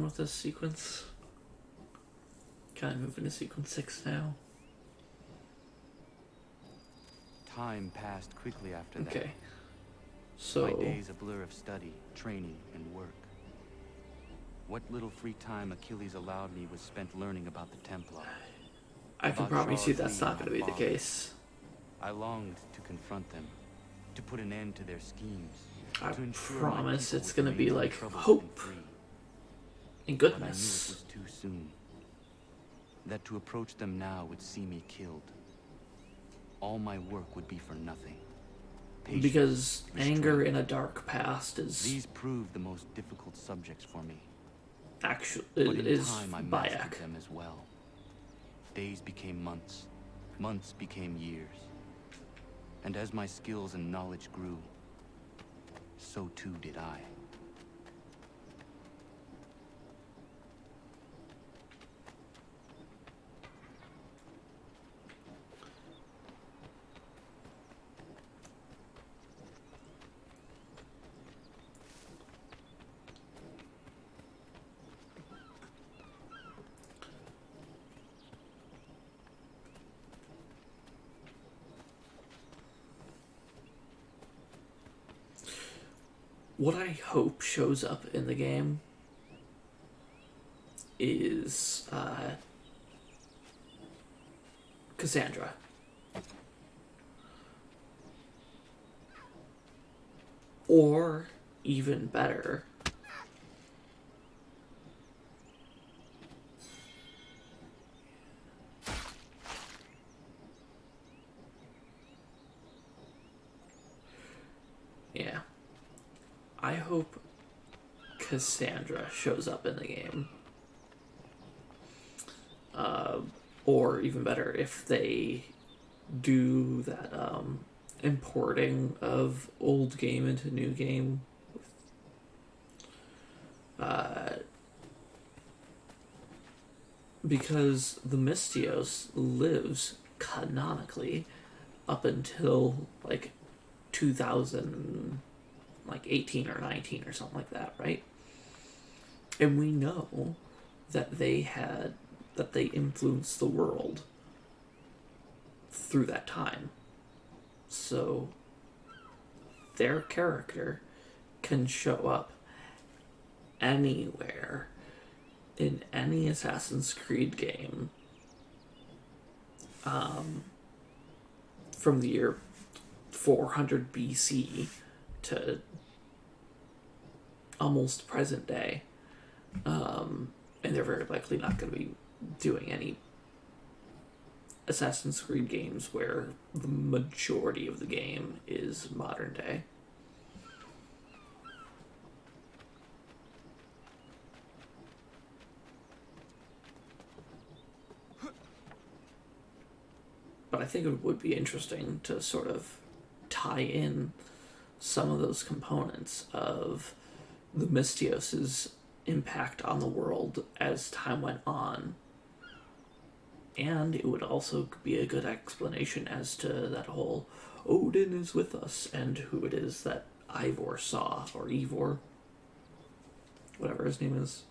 done with this sequence? Can I move into sequence 6 now? Time passed quickly after that. Okay. So... my days a blur of study, training, and work. What little free time Achilles allowed me was spent learning about the Templar. I can promise you that's not going to be the case. I longed to confront them, to put an end to their schemes. I promise it's going to be like hope and goodness. But I knew it was too soon. That to approach them now would see me killed. All my work would be for nothing. Patience, because anger restraint. in a dark past is... These proved the most difficult subjects for me. Actually, but it in is time I mastered them as well. Days became months. Months became years. And as my skills and knowledge grew, so too did I. What I hope shows up in the game is Cassandra. Or, even better, yeah. I hope Cassandra shows up in the game. Or even better, if they do that importing of old game into new game. Because the Mystios lives canonically up until like 2018 or 19 or something like that, right? And we know that they influenced the world through that time. So their character can show up anywhere in any Assassin's Creed game from the year 400 BC to almost present day. And they're very likely not going to be doing any Assassin's Creed games where the majority of the game is modern day. But I think it would be interesting to sort of tie in some of those components of the Mystios' impact on the world as time went on. And it would also be a good explanation as to that whole Odin is with us and who it is that Ivor saw, or Ivor, whatever his name is.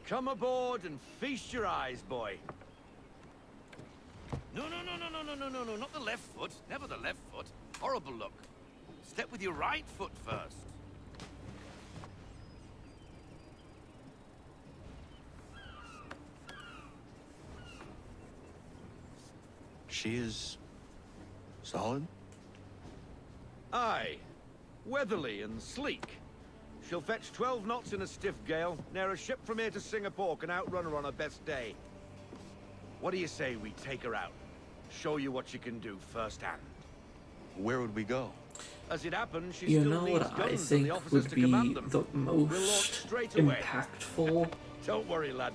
Come aboard and feast your eyes, boy. No, not the left foot. Never the left foot. Horrible look. Step with your right foot first. She is... solid? Aye. Weatherly and sleek. She'll fetch 12 knots in a stiff gale. Ne'er a ship from here to Singapore can outrun her on her best day. What do you say we take her out? Show you what she can do firsthand. Where would we go? As it happens, she You still know needs what I guns and the think officers would to be command them. the We'll launch most straight away. impactful Don't worry, lad.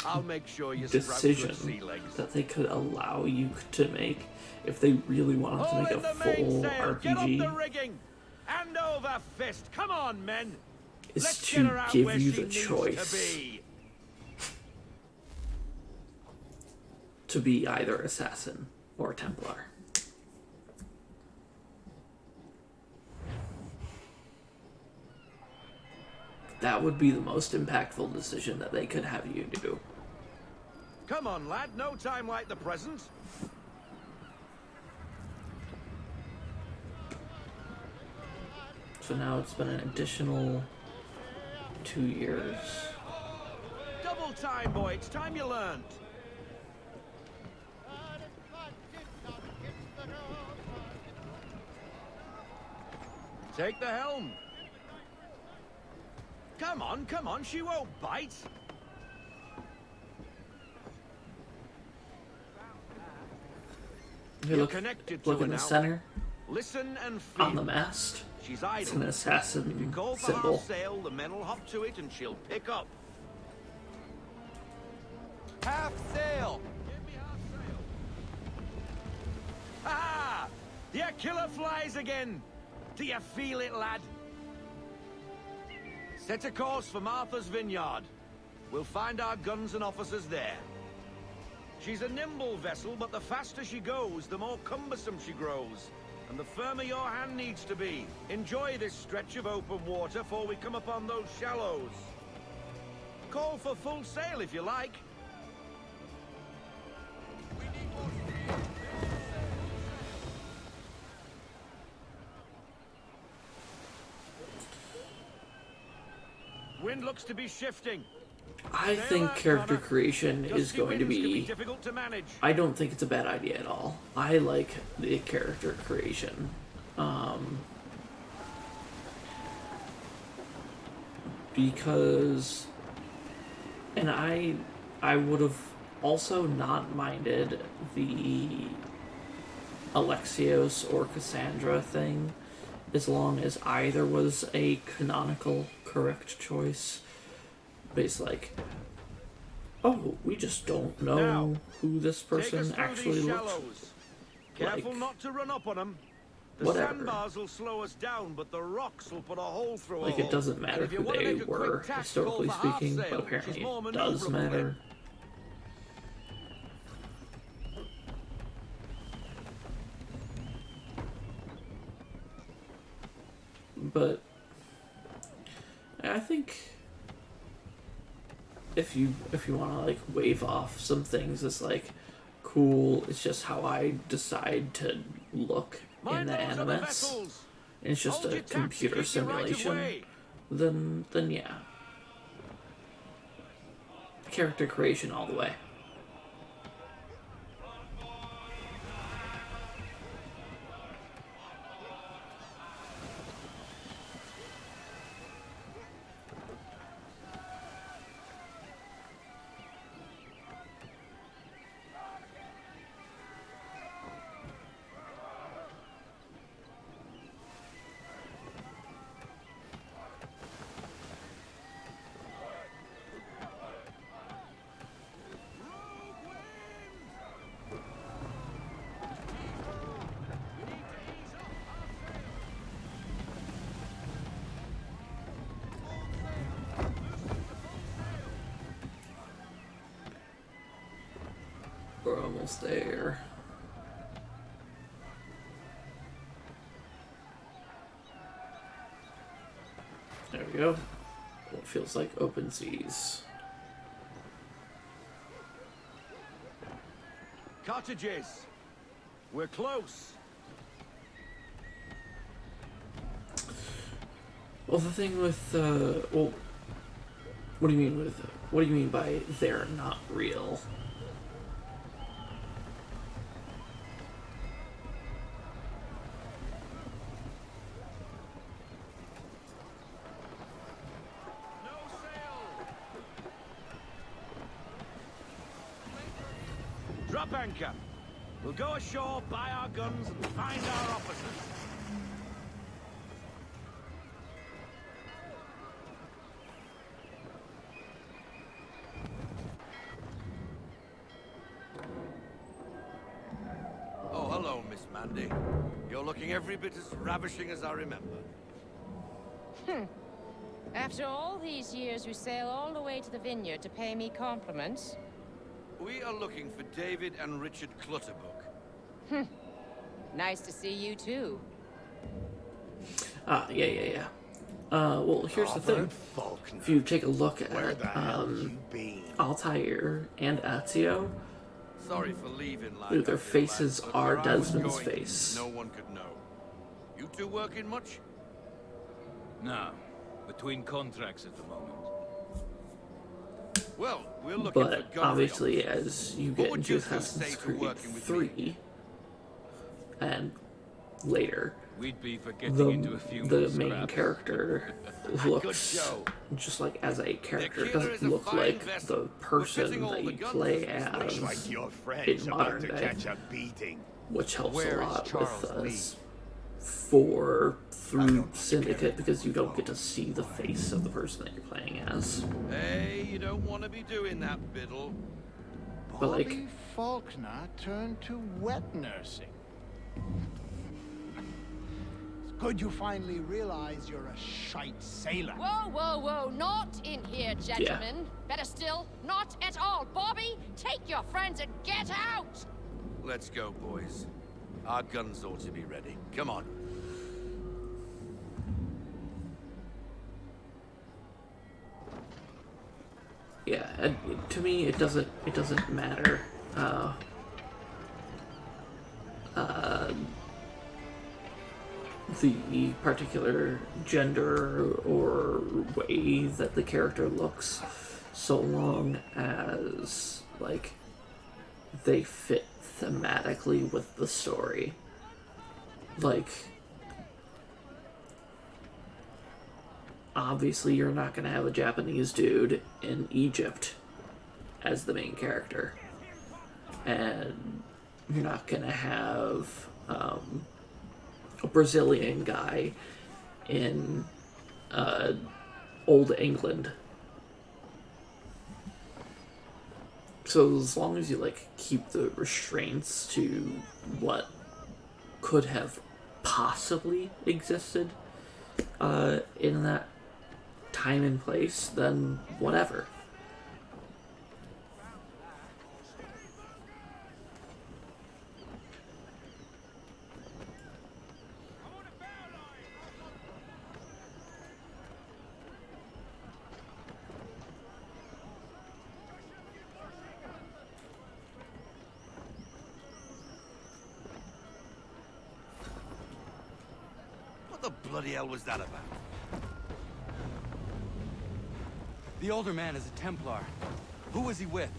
I'll make sure you sprout good decision sea legs. that they could allow you to make if they really wanted to make a full Get up RPG. the rigging! Hand over fist! Come on, men! is Let's to get her out give where you she the needs choice to be either assassin or Templar. That would be the most impactful decision that they could have you do. Come on, lad. No time like the present. So now it's been an additional 2 years. Double time, boy. It's time you learned. Take the helm. Come on. She won't bite. If you look in the center, Listen and feel. on the mast, She's idle. it's an assassin If you call for symbol. half sail, the men will hop to it and she'll pick up. Half sail! Give me half sail. Ah! Your killer flies again! Do you feel it, lad? Set a course for Martha's Vineyard. We'll find our guns and officers there. She's a nimble vessel, but the faster she goes, the more cumbersome she grows. And the firmer your hand needs to be. Enjoy this stretch of open water before we come upon those shallows. Call for full sail if you like. Wind looks to be shifting. I think character creation is going to be... difficult to manage. I don't think it's a bad idea at all. I like the character creation. Because... And I would have also not minded the Alexios or Cassandra thing, as long as either was a canonical correct choice. But it's like, oh, we just don't know Now, who this person take us actually through these looks shallows. Careful like. not to run up on them. The Whatever. sandbars will slow us down, but the rocks will put a hole through Like, a it doesn't matter if you who wanna they make a quick were, tack, historically call for half speaking, sail, but apparently which is more it does maneuverable matter. But I think if you want to like wave off some things as like cool, it's just how I decide to look in the animus, and it's just a computer simulation, then yeah, character creation all the way. We're almost there. There we go. What feels like open seas. Cottages. We're close. Well, the thing with well, what do you mean with what do you mean by they're not real? Drop anchor. We'll go ashore, buy our guns, and find our officers. Oh, hello, Miss Mandy. You're looking every bit as ravishing as I remember. After all these years, you sail all the way to the vineyard to pay me compliments? We are looking for David and Richard Clutterbuck. Nice to see you too. Yeah. Well, here's the thing. If you take a look at Altair and Ezio, Sorry for leaving like their faces are Desmond's face. No one could know. You two working much? No. Between contracts at the moment. Well, we're looking for But obviously, as you get into Assassin's Creed 3 and later, we'd be for getting into a few more the main scraps. character looks just like as a character. It doesn't look like the person that you play as in modern day, which helps a lot with us 4 through Syndicate because you don't get to see the face of the person that you're playing as. Hey, you don't want to be doing that, Biddle. But like, Bobby Faulkner turned to wet nursing. It's good you finally realize you're a shite sailor. Whoa, not in here, gentlemen. Better still, not at all. Bobby, take your friends and get out! Let's go, boys. Our guns ought to be ready. Come on. yeah, and to me, it doesn't matter. The particular gender or way that the character looks, so long as like they fit thematically with the story. Like, obviously you're not going to have a Japanese dude in Egypt as the main character, and you're not going to have a Brazilian guy in Old England. So as long as you like keep the restraints to what could have possibly existed in that time and place, then whatever. What the bloody hell was that about? The older man is a Templar. Who was he with?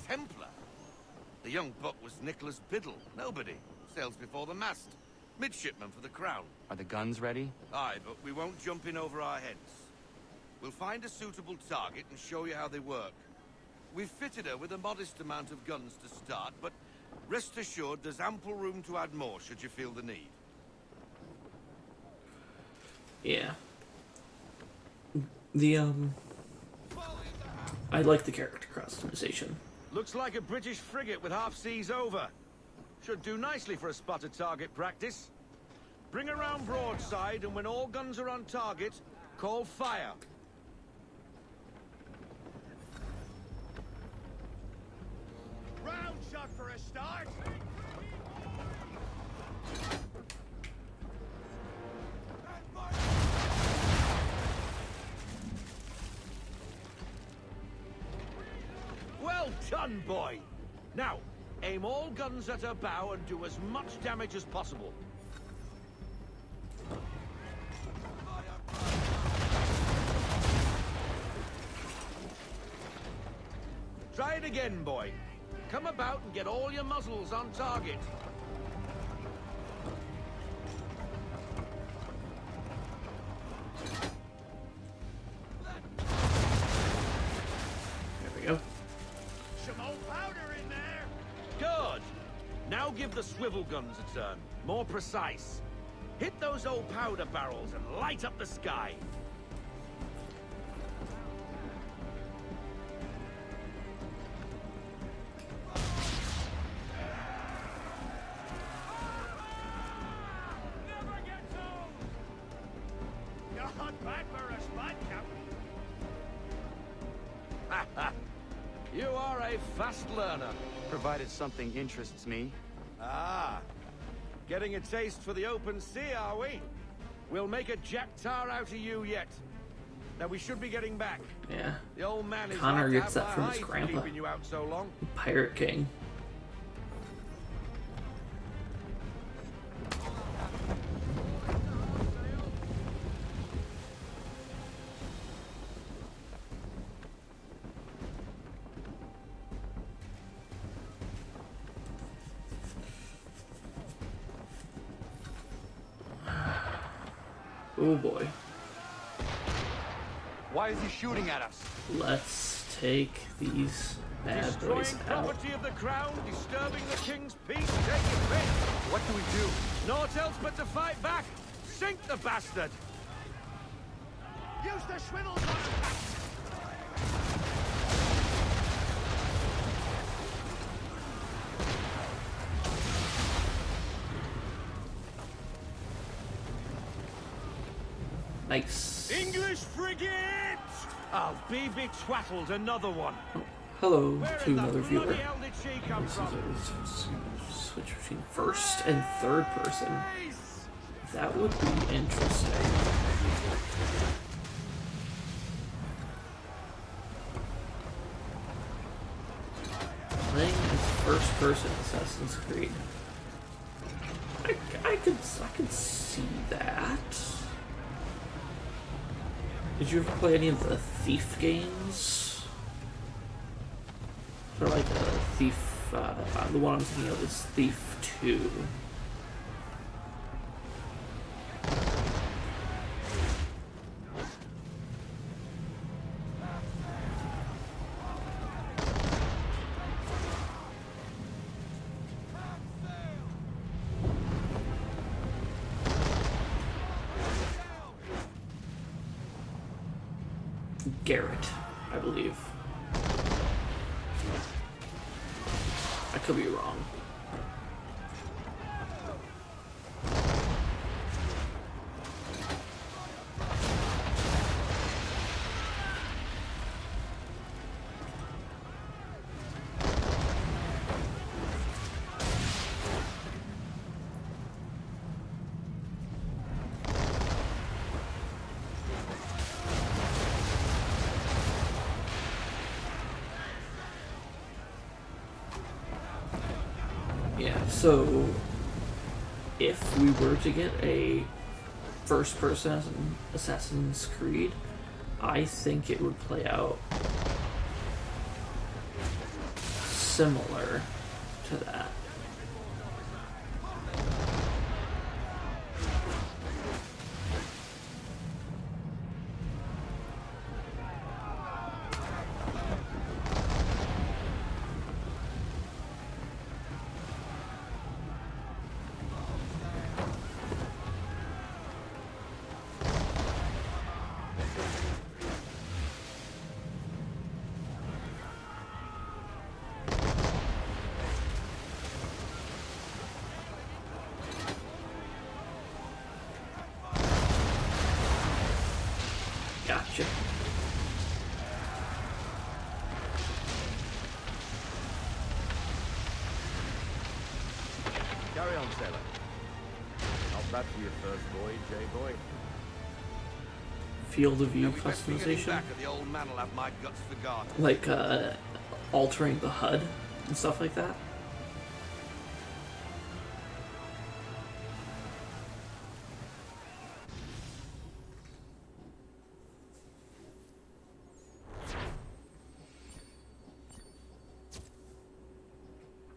Templar? The young buck was Nicholas Biddle. Nobody. Sails before the mast. Midshipman for the Crown. Are the guns ready? Aye, but we won't jump in over our heads. We'll find a suitable target and show you how they work. We've fitted her with a modest amount of guns to start, but rest assured there's ample room to add more should you feel the need. Yeah. I like the character customization. Looks like a British frigate with half seas over. Should do nicely for a spotted target practice. Bring around broadside, and when all guns are on target, call fire. Round shot for a start. Well done, boy! Now, aim all guns at her bow and do as much damage as possible. Try it again, boy. Come about and get all your muzzles on target. There we go. Some old powder in there. Good. Now give the swivel guns a turn. More precise. Hit those old powder barrels and light up the sky. Your Not bad for a spot, Captain. You are a fast learner. Provided something interests me. Ah. Getting a taste for the open sea, are we? We'll make a jack tar out of you yet. Now we should be getting back. Yeah. The old man is Connor hard to gets have that my from his hide for grandpa. keeping you out so long. Pirate King. Oh boy. Why is he shooting at us? Let's take these bad Destroying boys out. property of the crown, disturbing the king's peace, take your pick. What do we do? Naught else but to fight back. Sink the bastard. Use the swivels on him. Nice. English frigate! I'll be betwattled, another one. Hello Where to in the another viewer. bloody hell did she come from? Switch between first and third person. That would be interesting. Playing as first person Assassin's Creed. I could see that. Did you ever play any of the Thief games? Or like Thief, the one I'm thinking of is Thief 2. Garrett, I believe. I could be wrong. Yeah, so if we were to get a first-person Assassin's Creed, I think it would play out similar to that. Gotcha. Carry on, sailor. Not bad for your first voyage, eh, boy? Field of view Now we best be getting customization. back, or the old man will have my guts for guard. Like, altering the HUD and stuff like that.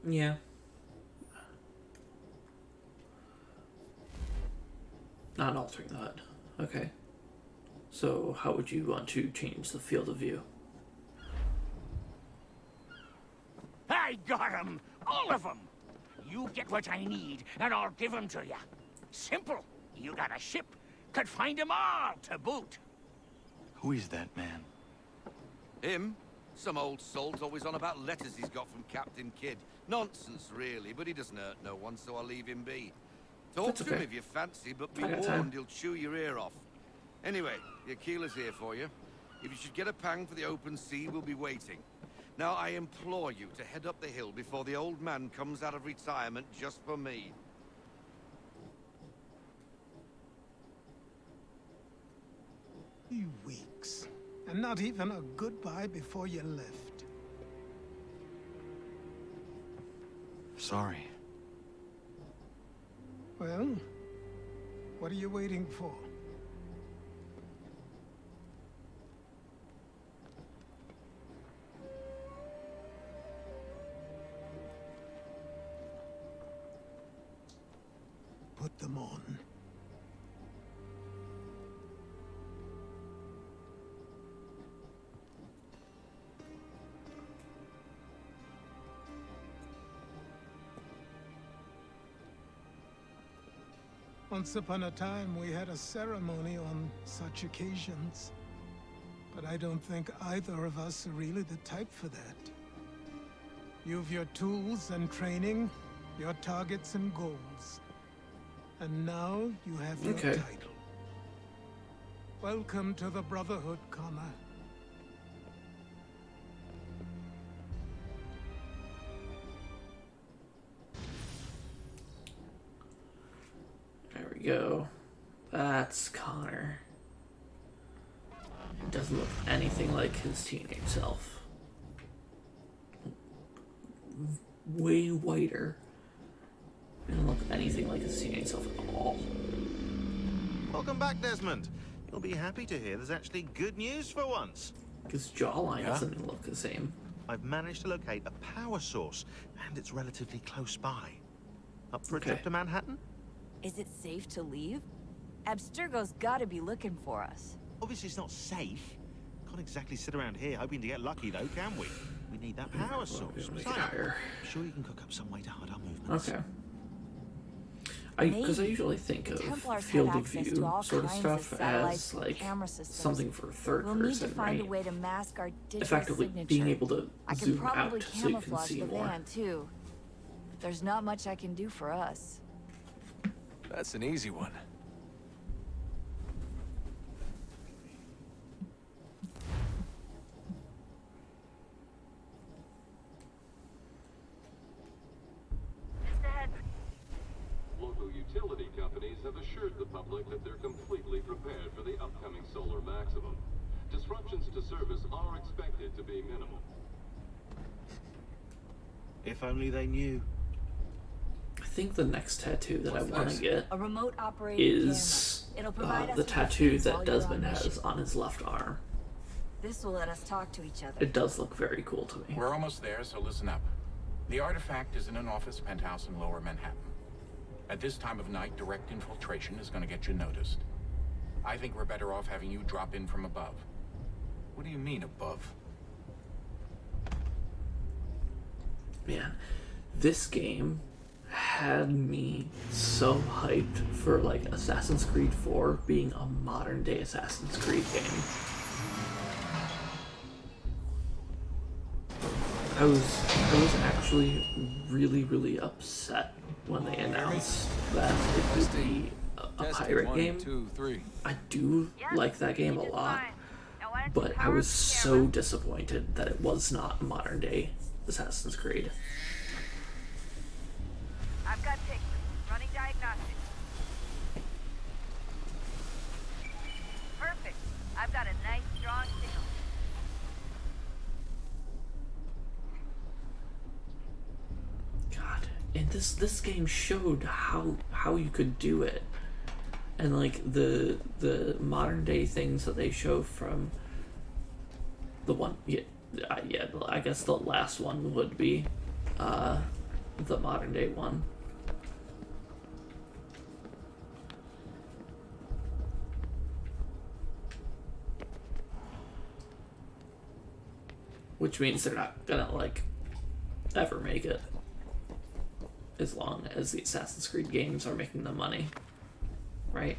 Yeah. Not altering the HUD. Okay. So how would you want to change the field of view? I got 'em! All of 'em! You get what I need, and I'll give 'em to you. Simple. You got a ship. Could find 'em all to boot. Who is that man? Him? Some old salt's always on about letters he's got from Captain Kidd. Nonsense, really, but he doesn't hurt no one, so I'll leave him be. Talk That's to him okay. if you fancy, but be I got warned, time. he'll chew your ear off. Anyway, the Aquila's here for you. If you should get a pang for the open sea, we'll be waiting. Now, I implore you to head up the hill before the old man comes out of retirement just for me. 3 weeks. And not even a goodbye before you left. Sorry. Well, what are you waiting for? Put them on. Once upon a time, we had a ceremony on such occasions. But I don't think either of us are really the type for that. You've your tools and training, your targets and goals. And now you have your title. Welcome to the Brotherhood, Connor. There we go. That's Connor. He doesn't look anything like his teenage self. Way whiter. He doesn't look anything like his teenage self at all. Welcome back, Desmond. You'll be happy to hear there's actually good news for once. His jawline doesn't even look the same. I've managed to locate a power source, and it's relatively close by. Up for a trip to Manhattan? Is it safe to leave? Abstergo's gotta be looking for us. Obviously it's not safe. Can't exactly sit around here hoping to get lucky, though, can we? We need that power source. Make it higher. I'm sure you can cook up some way to hide our movements. Okay. Because I usually think of field of view sort of stuff as like something for third We'll need to person, find right? a way to mask our digital Effectively signature. being able to I can zoom probably out so you can camouflage see the more. van too. There's not much I can do for us. That's an easy one. Local utility companies have assured the public that they're completely prepared for the upcoming solar maximum. Disruptions to service are expected to be minimal. If only they knew. I think the next tattoo that I want to get A remote operated is camera. It'll provide us the with tattoo things that while you're on Desmond has mission. on his left arm. This will let us talk to each other. It does look very cool to me. We're almost there, so listen up. The artifact is in an office penthouse in Lower Manhattan. At this time of night, direct infiltration is going to get you noticed. I think we're better off having you drop in from above. What do you mean, above? Man, this game had me so hyped for like Assassin's Creed 4 being a modern day Assassin's Creed game. I was actually really upset when they announced that it would be a pirate game. 1, 2, 3. I do like that game a lot, but I was so disappointed that it was not a modern day Assassin's Creed. I've got tickets. Running diagnostics. Perfect. I've got a nice strong signal. God, and this game showed how you could do it, and like the modern day things that they show from the one, I guess the last one would be the modern day one. Which means they're not gonna like ever make it, as long as the Assassin's Creed games are making the money, right?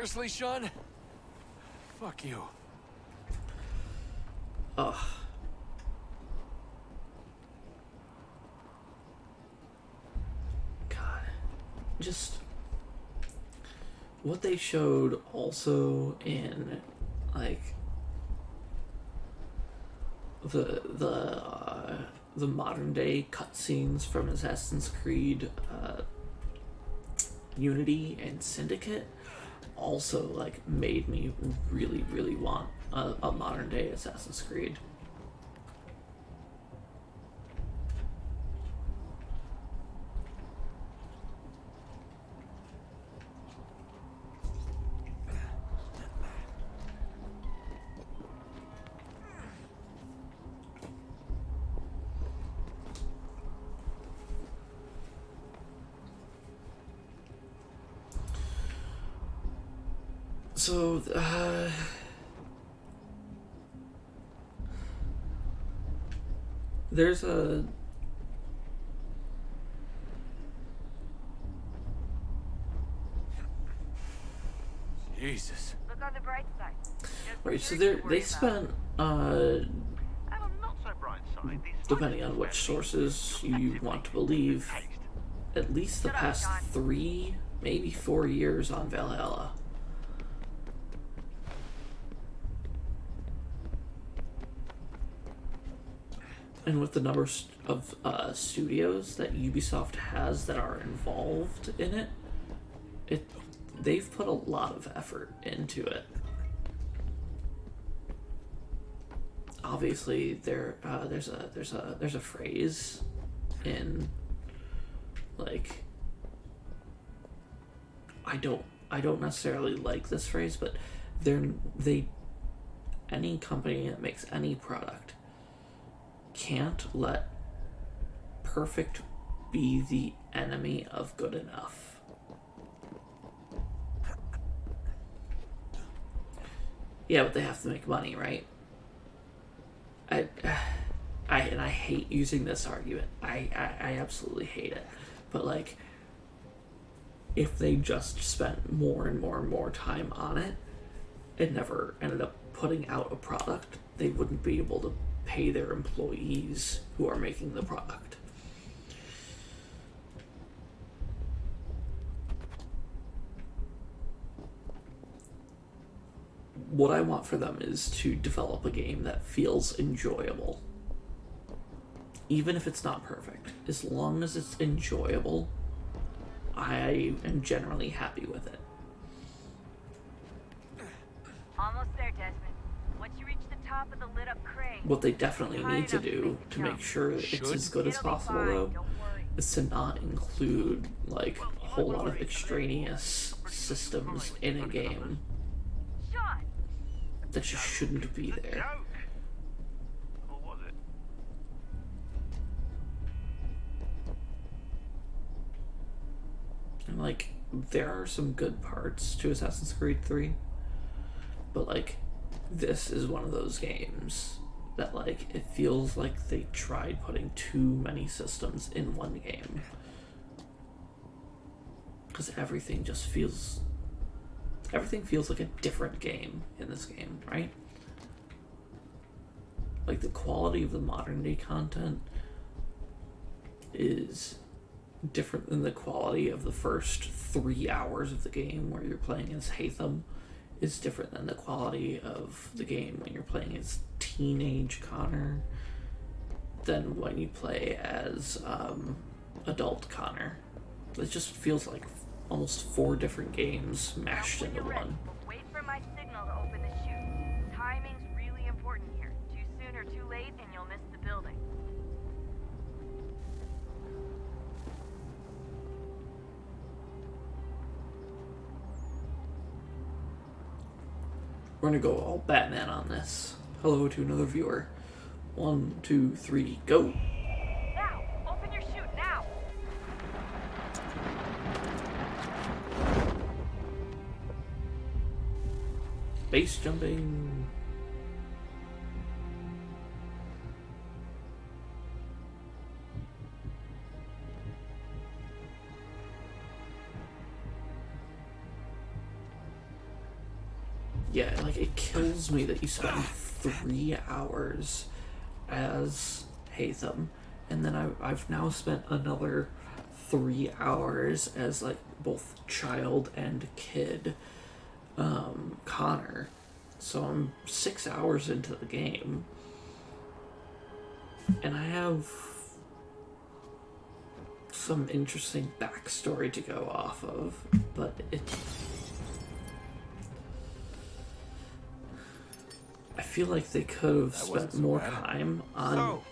Seriously, Sean? Fuck you. Ugh. God. Just what they showed also in like the modern day cutscenes from Assassin's Creed Unity and Syndicate also like made me really want a modern day Assassin's Creed. So, there's a... Jesus. Look on the bright side. Right, so they spent, depending on which sources you want to believe, at least the past 3, maybe 4 years on Valhalla. And with the number of studios that Ubisoft has that are involved in it, they've put a lot of effort into it. Obviously, there's a phrase in like I don't necessarily like this phrase, but any company that makes any product can't let perfect be the enemy of good enough. Yeah, but they have to make money, right? I hate using this argument. I absolutely hate it. But like, if they just spent more and more time on it and never ended up putting out a product, they wouldn't be able to pay their employees who are making the product. What I want for them is to develop a game that feels enjoyable. Even if it's not perfect. As long as it's enjoyable, I am generally happy with it. Almost there, Desmond. Once you reach the top of the lit up crane. What they definitely need to do to make sure it's as good as possible, though, is to not include like a whole lot of extraneous systems in a game that just shouldn't be there. Or was it? And like, there are some good parts to Assassin's Creed 3, but like, this is one of those games that like, it feels like they tried putting too many systems in one game. Because everything feels like a different game in this game, right? Like, the quality of the modern day content is different than the quality of the first 3 hours of the game where you're playing as Hatham. Is different than the quality of the game when you're playing as teenage Connor than when you play as adult Connor. It just feels like almost 4 different games mashed into one. Wait for my signal to open the chute. Timing's really important here. Too soon or too late, and you'll miss the building. We're gonna go all Batman on this. Hello to another viewer. 1, 2, 3, go! Now! Open your chute, now! Base jumping. Yeah, like, it kills me that you spend 3 hours as Hatham, and then I've now spent another 3 hours as, like, both child and kid, Connor. So I'm 6 hours into the game, and I have some interesting backstory to go off of, but I feel like they could have spent more time on So,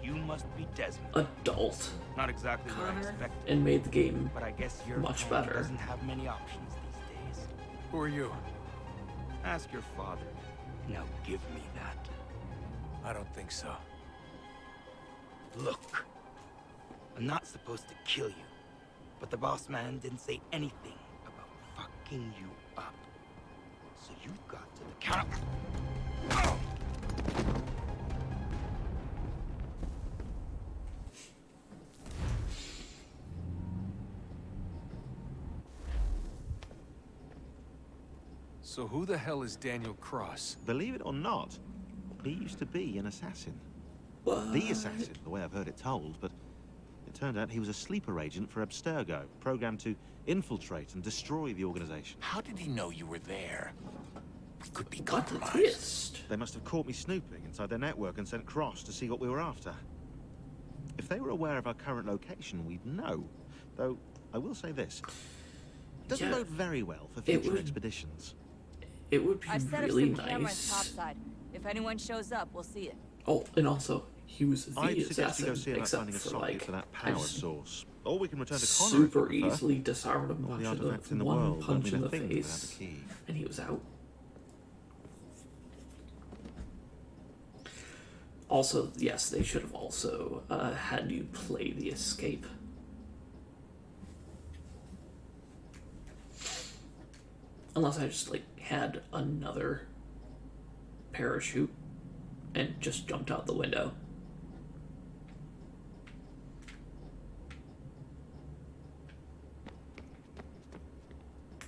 you must be Desmond. adult Not exactly what I Connor expected. and made the game But I guess your much kind better. doesn't have many options these days. Who are you? Ask your father. Now give me that. I don't think so. Look, I'm not supposed to kill you, but the boss man didn't say anything about fucking you up. So you've got to the count. So who the hell is Daniel Cross? Believe it or not, he used to be an assassin. What? The assassin, the way I've heard it told, but it turned out he was a sleeper agent for Abstergo, programmed to infiltrate and destroy the organization. How did he know you were there? We could be What a compromised. twist. They must have caught me snooping inside their network and sent Cross to see what we were after. If they were aware of our current location, we'd know. Though, I will say this. It doesn't Yeah, bode very well for future would- expeditions. It would be I've set really up some cameras nice. topside. If anyone shows up, we'll see it. Oh, and also, he was the I'd suggest you go assassin, see about except finding a for, socket like, for that I power just source. Or we can return to Connor super if you prefer. easily disarmed a All bunch the of artifacts in them. the One world punch don't in mean the a thing without face, the key. and he was out. Also, yes, they should have also had you play the escape. Unless I just, like, had another parachute and just jumped out the window.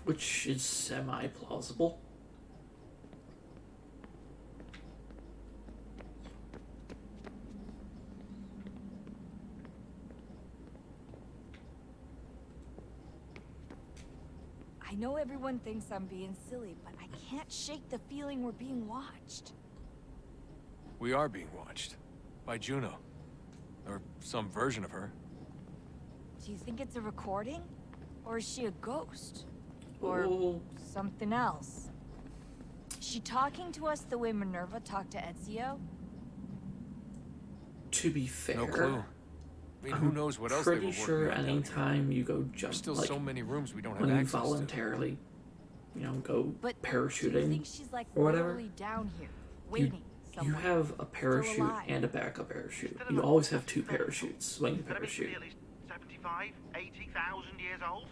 Which is semi-plausible. I know everyone thinks I'm being silly, but I can't shake the feeling we're being watched. We are being watched. By Juno. Or some version of her. Do you think it's a recording? Or is she a ghost? Or Oh. something else? Is she talking to us the way Minerva talked to Ezio? To be fair, No clue. I mean, who knows what else they were pretty working sure on down here. anytime you go jump, There's still like, so many rooms we don't have when you access to. voluntarily, go But parachuting do you think she's like or whatever, literally down here, waiting you somewhere? have a parachute alive. and a backup parachute. You always have two parachutes, swing parachute. 75, 80,000 years old?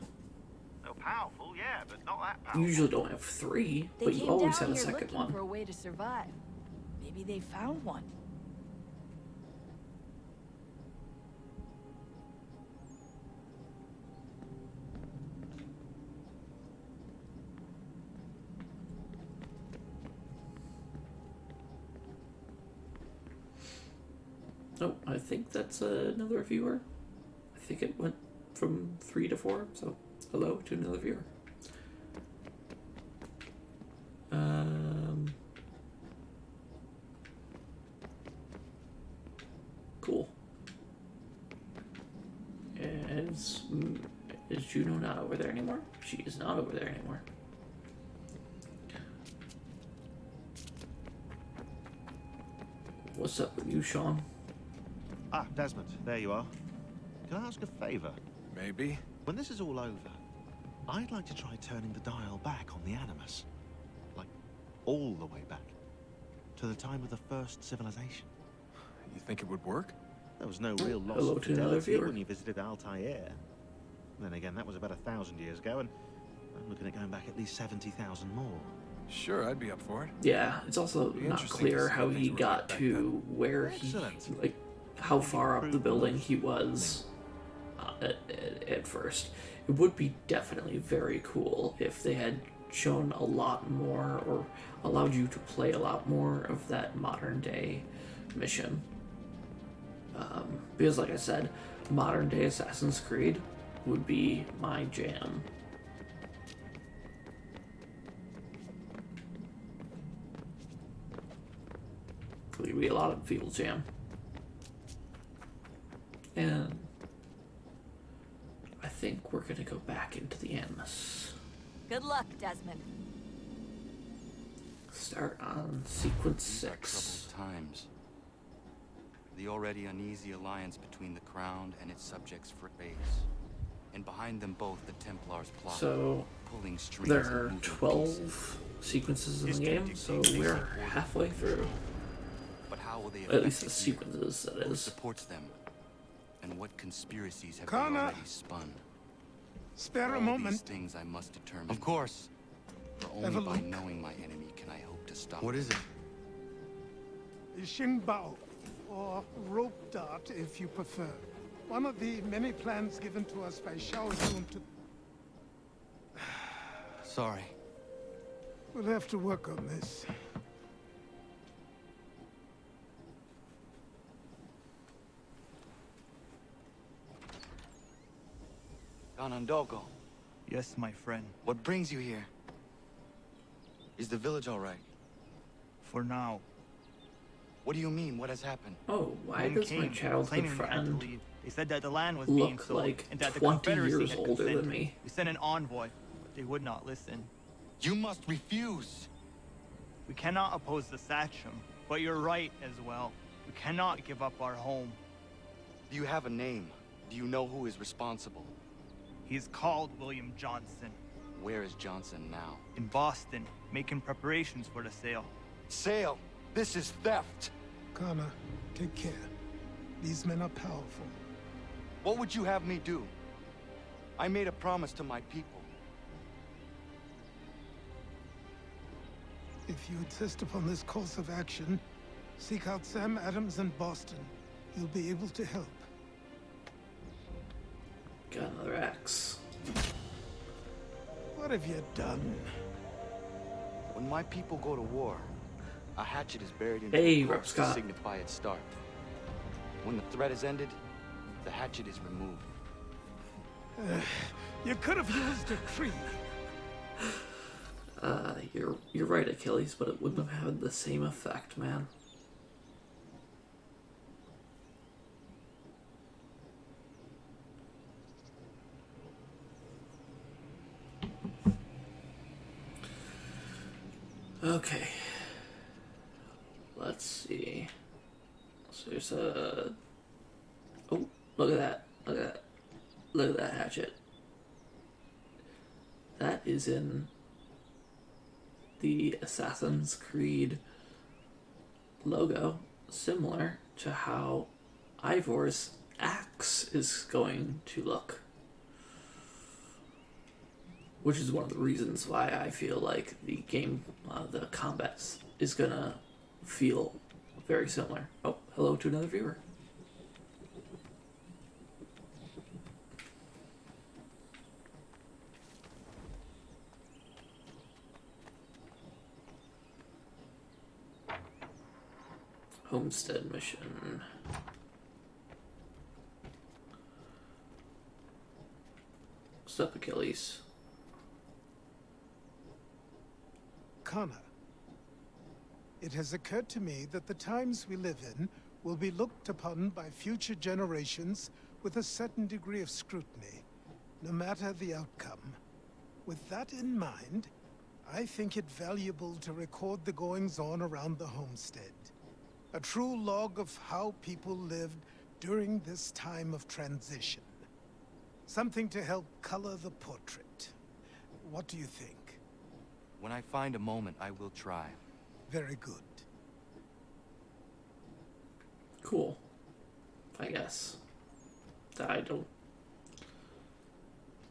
They're powerful, yeah, but not that You powerful. usually don't have three, They but you came always down have a here second looking one. for a way to survive. Maybe they found one. Oh, I think that's another viewer. I think it went from 3 to 4, so hello to another viewer. Cool. Is Juno not over there anymore? She is not over there anymore. What's up with you, Sean? Ah, Desmond, there you are. Can I ask a favor? Maybe. When this is all over, I'd like to try turning the dial back on the Animus. Like, all the way back. To the time of the first civilization. You think it would work? There was no real loss Hello of to another fidelity viewer. when you visited Altair. Then again, that was about 1,000 years ago, and I'm looking at going back at least 70,000 more. Sure, I'd be up for it. Yeah, it's also Be not interesting clear to see how how he things were got like back to where Excellent. he, how far up the building he was at first. It would be definitely very cool if they had shown a lot more, or allowed you to play a lot more of that modern day mission. Because like I said, modern day Assassin's Creed would be my jam. It would be a lot of people's jam. And I think we're gonna go back into the Animus. Good luck, Desmond. Start on sequence 6. Troubled times. The already uneasy alliance between the Crown and its subjects for base. And behind them both the Templars plot. So pulling strings there are 12 pieces. sequences in the game, so we're halfway through. But how will they at least the sequences, that is. Who supports them? And what conspiracies have Connor, they already spun? Spare a All moment. These things I must determine. Of course. For only by knowing my enemy can I hope to stop. What is it? Xingbao, or rope dart if you prefer. One of the many plans given to us by Shao Yun to... Sorry. We'll have to work on this. Ganondogo. Yes, my friend. What brings you here? Is the village all right? For now. What do you mean? What has happened? Oh, why does my childhood friend They said that the land was being look sold, like and that the 20 Confederacy years had older consented. than me? We sent an envoy, but they would not listen. You must refuse. We cannot oppose the Sachem, but you're right as well. We cannot give up our home. Do you have a name? Do you know who is responsible? He's called William Johnson. Where is Johnson now? In Boston, making preparations for the sale. Sale? This is theft! Connor, take care. These men are powerful. What would you have me do? I made a promise to my people. If you insist upon this course of action, seek out Sam Adams in Boston. He'll be able to help. Got another axe. What have you done? When my people go to war, a hatchet is buried in Hey, the corpse to Scott. signify its start. When the threat is ended, the hatchet is removed. You could have used a tree. You're right, Achilles, but it wouldn't have had the same effect, man. Okay. Let's see. So there's a... Oh, look at that. Look at that. Look at that hatchet. That is in the Assassin's Creed logo, similar to how Ivor's axe is going to look. Which is one of the reasons why I feel like the game, the combat is gonna feel very similar. Oh, hello to another viewer. Homestead mission. What's up, Achilles? Connor, it has occurred to me that the times we live in will be looked upon by future generations with a certain degree of scrutiny, no matter the outcome. With that in mind, I think it valuable to record the goings-on around the homestead. A true log of how people lived during this time of transition. Something to help color the portrait. What do you think? When I find a moment, I will try. Very good. Cool. I guess. I don't...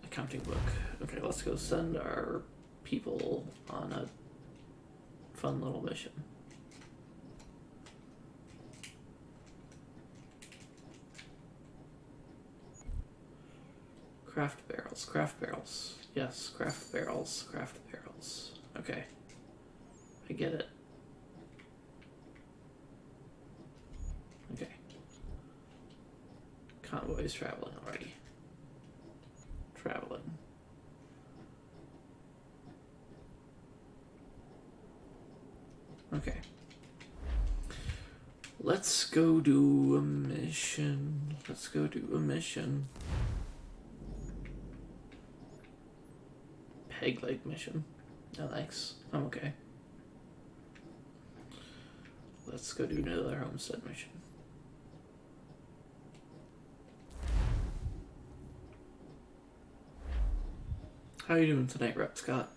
Accounting book. Okay, let's go send our people on a fun little mission. Craft barrels, craft barrels. Yes, craft barrels, craft barrels. Okay. I get it. Okay. Convoy's traveling already. Traveling. Okay. Let's go do a mission. Let's go do a mission. Peg leg mission. No thanks. I'm okay. Let's go do another homestead mission. How are you doing tonight, Rep Scott?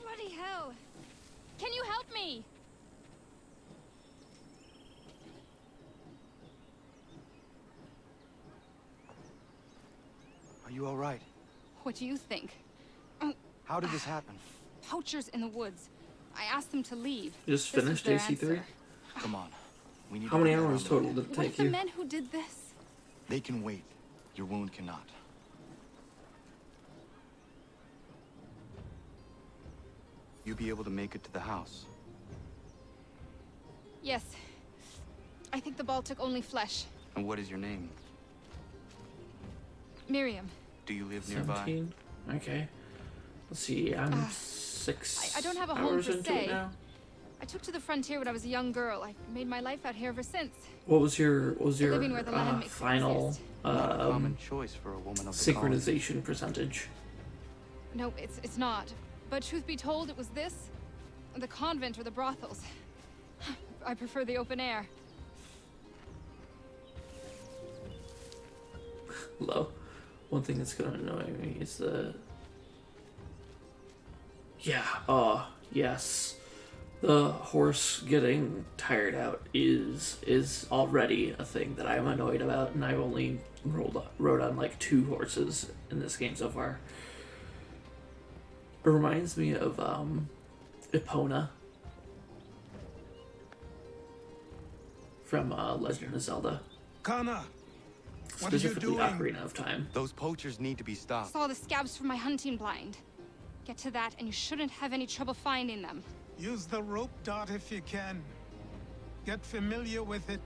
Bloody hell! Can you help me? Are you all right? What do you think? How did this happen? Poachers in the woods. I asked them to leave. You just This was finished their AC3? answer. Come on. We need How to many get hours around total the- did it What take if the you? men who did this? They can wait. Your wound cannot. You be able to make it to the house. Yes. I think the ball took only flesh. And what is your name? Miriam. Do you live nearby? 17? Okay. Let's see, I'm 6 I don't have a home hours per into se. it now. I took to the frontier when I was a young girl. I made my life out here ever since. What was your Living where the land makes it final exist. Not a common choice for a woman of the colony. synchronization percentage? No, it's not. But truth be told, it was this, the convent or the brothels. I prefer the open air. Low. One thing that's gonna annoy me is the... Yeah, yes. The horse getting tired out is already a thing that I'm annoyed about, and I've only rode on like 2 horses in this game so far. It reminds me of Epona from Legend of Zelda. Kana, what are you Specifically doing? Ocarina of Time. Those poachers need to be stopped. Saw the scabs from my hunting blind. Get to that, and you shouldn't have any trouble finding them. Use the rope dart if you can. Get familiar with it.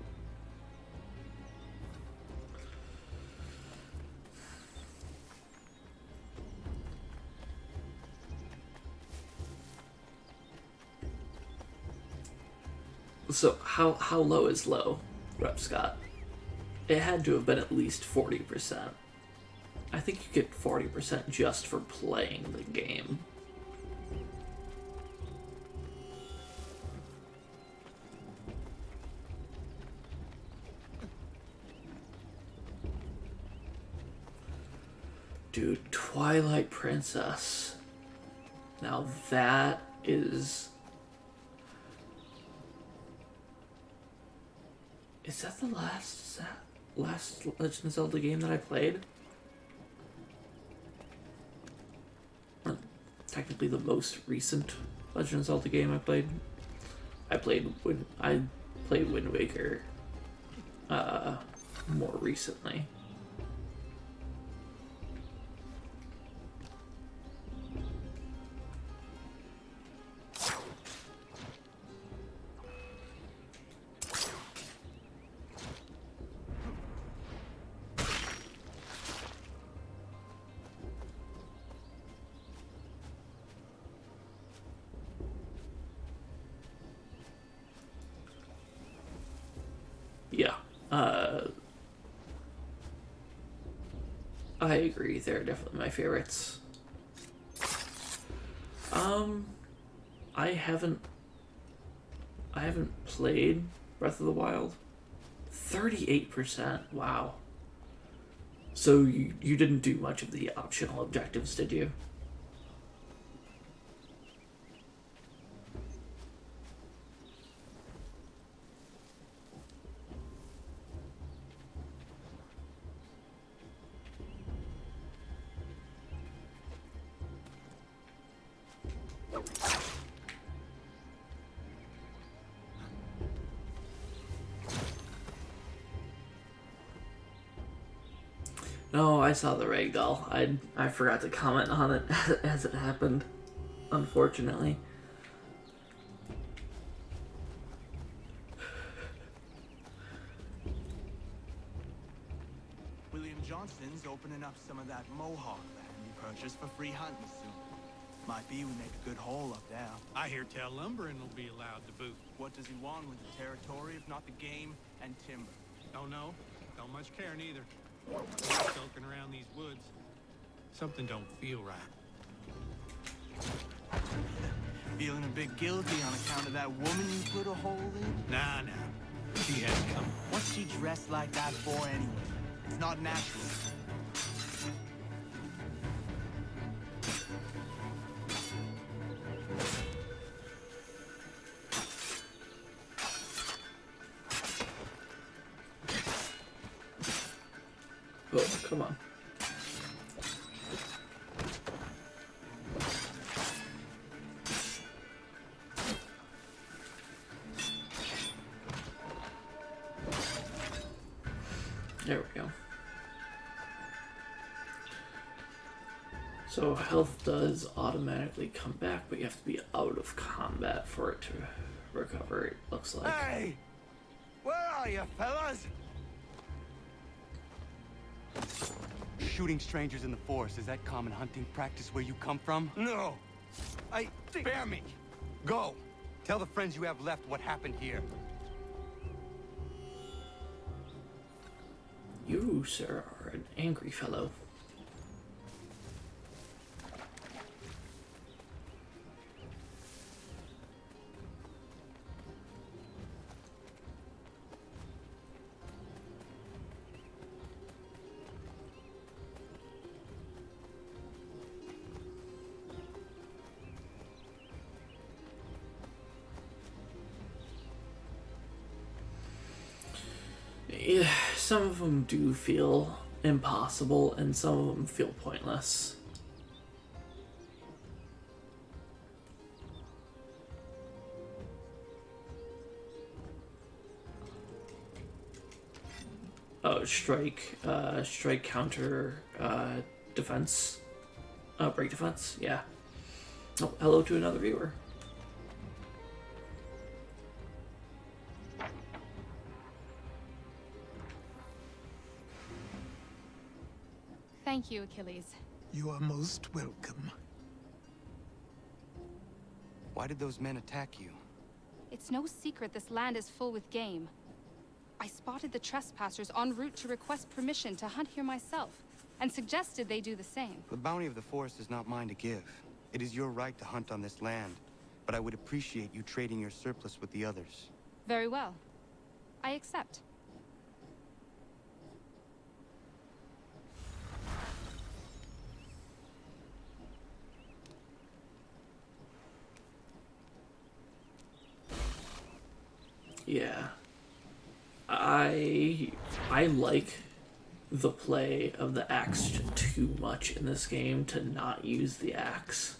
So how low is low, Rep Scott? It had to have been at least 40%. I think you get 40% just for playing the game. Dude, Twilight Princess. Now that is... Is that the last Legend of Zelda game that I played? Or technically the most recent Legend of Zelda game I played. I played Wind Waker more recently. Yeah, I agree. They're definitely my favorites. I haven't played Breath of the Wild. 38%. Wow. So you didn't do much of the optional objectives, did you? No, I saw the ragdoll. I forgot to comment on it as it happened, unfortunately. William Johnston's opening up some of that Mohawk land he purchased for free hunting soon. Might be we make a good haul up there. I hear tell lumbering will be allowed to boot. What does he want with the territory if not the game and timber? Don't know. Don't much care neither. Skulking around these woods. Something don't feel right. Feeling a bit guilty on account of that woman you put a hole in? Nah. She had it coming. What's she dressed like that for anyway? It's not natural. Oh, come on. There we go. So health does automatically come back, but you have to be out of combat for it to recover, it looks like. Hey! Where are you, fellas? Shooting strangers in the forest, is that common hunting practice where you come from? No. Spare me. Go. Tell the friends you have left what happened here. You, sir, are an angry fellow. Yeah, some of them do feel impossible, and some of them feel pointless. Oh, strike counter, defense, break defense, yeah. Oh, hello to another viewer. Thank you, Achilles. You are most welcome. Why did those men attack you? It's no secret this land is full with game. I spotted the trespassers en route to request permission to hunt here myself, and suggested they do the same. The bounty of the forest is not mine to give. It is your right to hunt on this land, but I would appreciate you trading your surplus with the others. Very well. I accept. Yeah. I like the play of the axe too much in this game to not use the axe.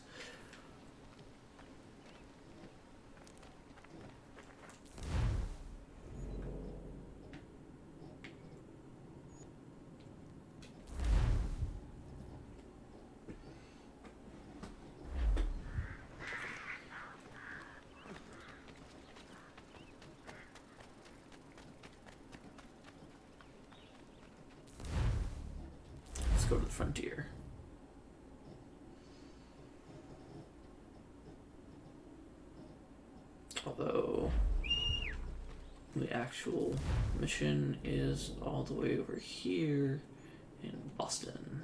Let's go to the frontier. Although the actual mission is all the way over here in Boston.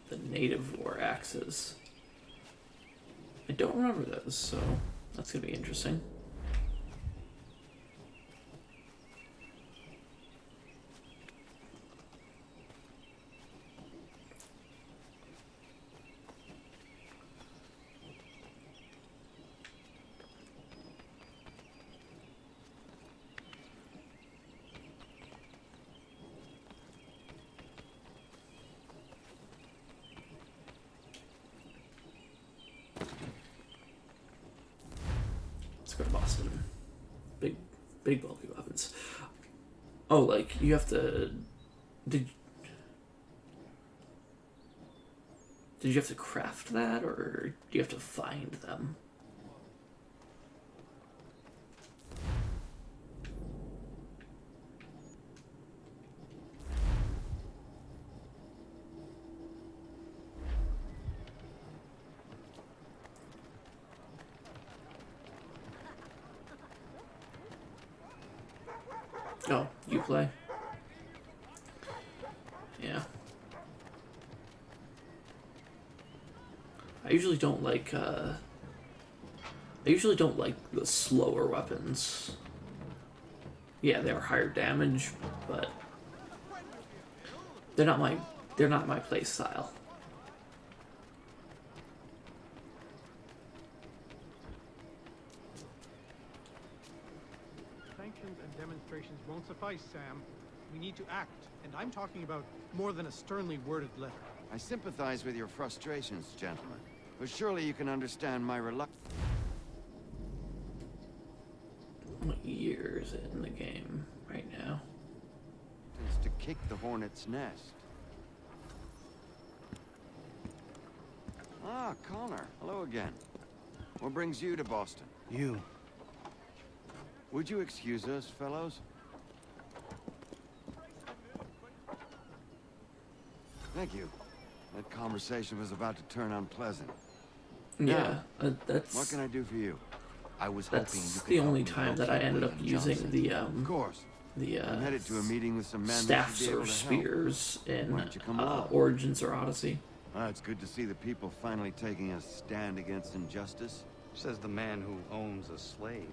The native war axes. I don't remember those, so that's gonna be interesting. Boston. Big bulky weapons. Oh, like, you have to... Did you have to craft that, or do you have to find them? Oh, you play? Yeah. I usually don't like the slower weapons. Yeah, they're higher damage, but they're not my play style. Sanctions and demonstrations won't suffice, Sam. We need to act, and I'm talking about more than a sternly worded letter. I sympathize with your frustrations, gentlemen, but surely you can understand my reluctance. What year is it in the game right now? To kick the hornet's nest. Ah, Connor. Hello again. What brings you to Boston? You. Would you excuse us, fellows? Thank you. That conversation was about to turn unpleasant. Yeah, that's... What can I do for you? I was hoping That's you could the help only me time that I locate ended up William using Johnson. the Of course. I'm headed to a meeting with some men staffs who should be or able to help. spears in Why don't you come along? Origins or Odyssey. It's good to see the people finally taking a stand against injustice. Says the man who owns a slave.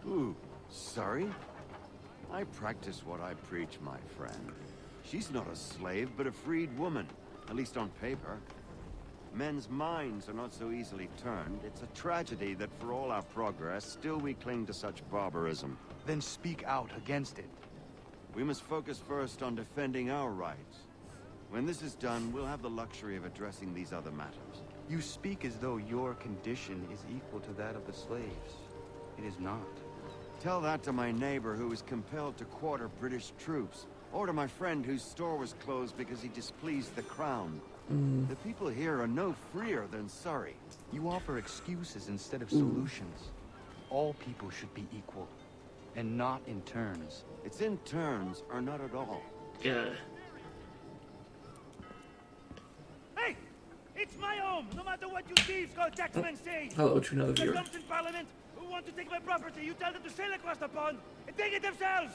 Ooh, sorry? I practice what I preach, my friend. She's not a slave, but a freed woman, at least on paper. Men's minds are not so easily turned. It's a tragedy that for all our progress, still we cling to such barbarism. Then speak out against it. We must focus first on defending our rights. When this is done, we'll have the luxury of addressing these other matters. You speak as though your condition is equal to that of the slaves. It is not. Tell that to my neighbor who was compelled to quarter British troops, or to my friend whose store was closed because he displeased the crown. The people here are no freer than Surrey. You offer excuses instead of solutions. All people should be equal, and not in turns. It's in turns, or not at all. Yeah. Hey! It's my home, no matter what you thieves called taxmen say! Hello to another The viewer. clumps in Parliament who want to take my property, you tell them to sail across the pond and take it themselves!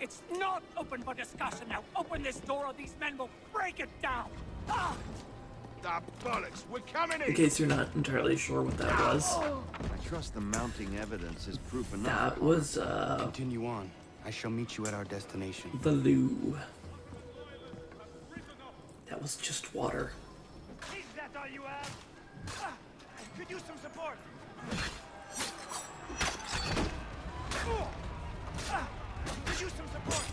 It's not open for discussion now. Open this door or these men will break it down. Ah! Ah, bollocks, we're coming In in! case you're not entirely sure what that was. I trust the mounting evidence is proof enough. That was, Continue on. I shall meet you at our destination. Valoo. That was just water. Is that all you have? I could use some support! Could use some support!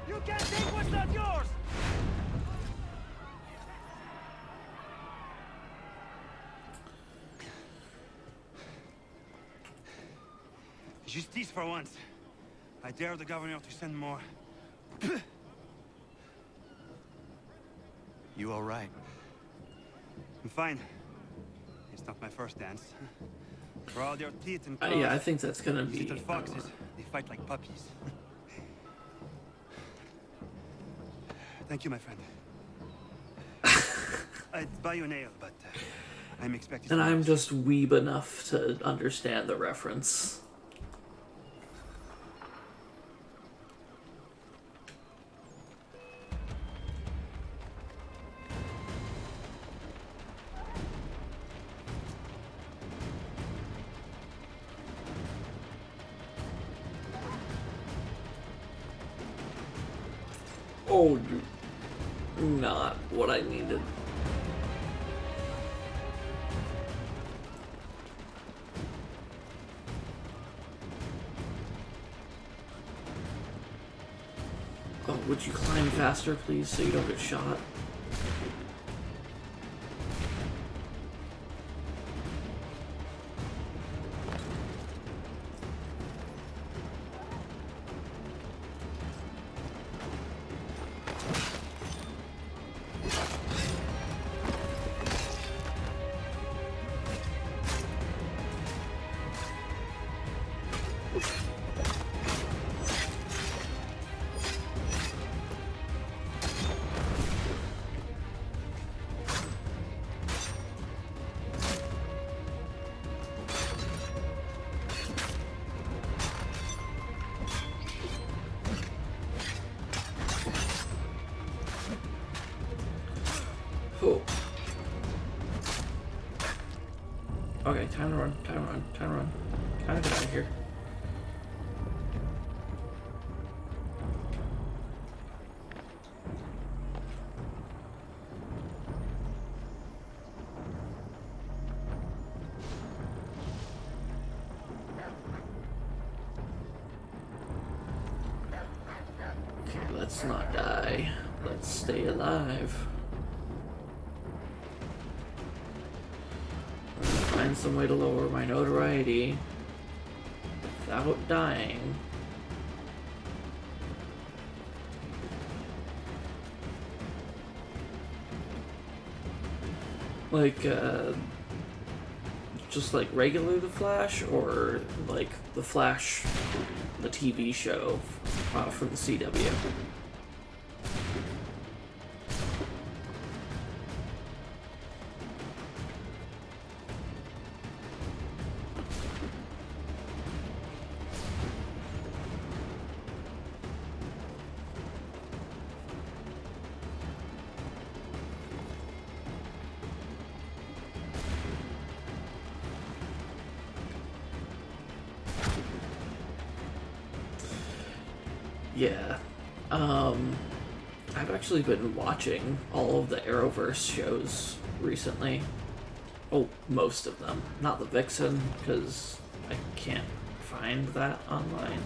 You can't take what's not yours! Justice for once. I dare the governor to send more. You all right? I'm fine. It's not my first dance. For all their teeth and claws, Yeah, I think that's gonna these be little foxes, they fight like puppies. Thank you, my friend. I'd buy you a nail, but I'm expecting... And I'm just weeb enough to understand the reference. Oh, not what I needed. Oh, would you climb faster, please, so you don't get shot? Oh. Okay, time to run, time to run, time to run. Time to get out of here. Okay, let's not die. Let's stay alive. Find some way to lower my notoriety without dying. Like, just like regular The Flash, or like The Flash, the TV show from the CW? Yeah. I've actually been watching all of the Arrowverse shows recently. Oh, most of them. Not the Vixen, because I can't find that online.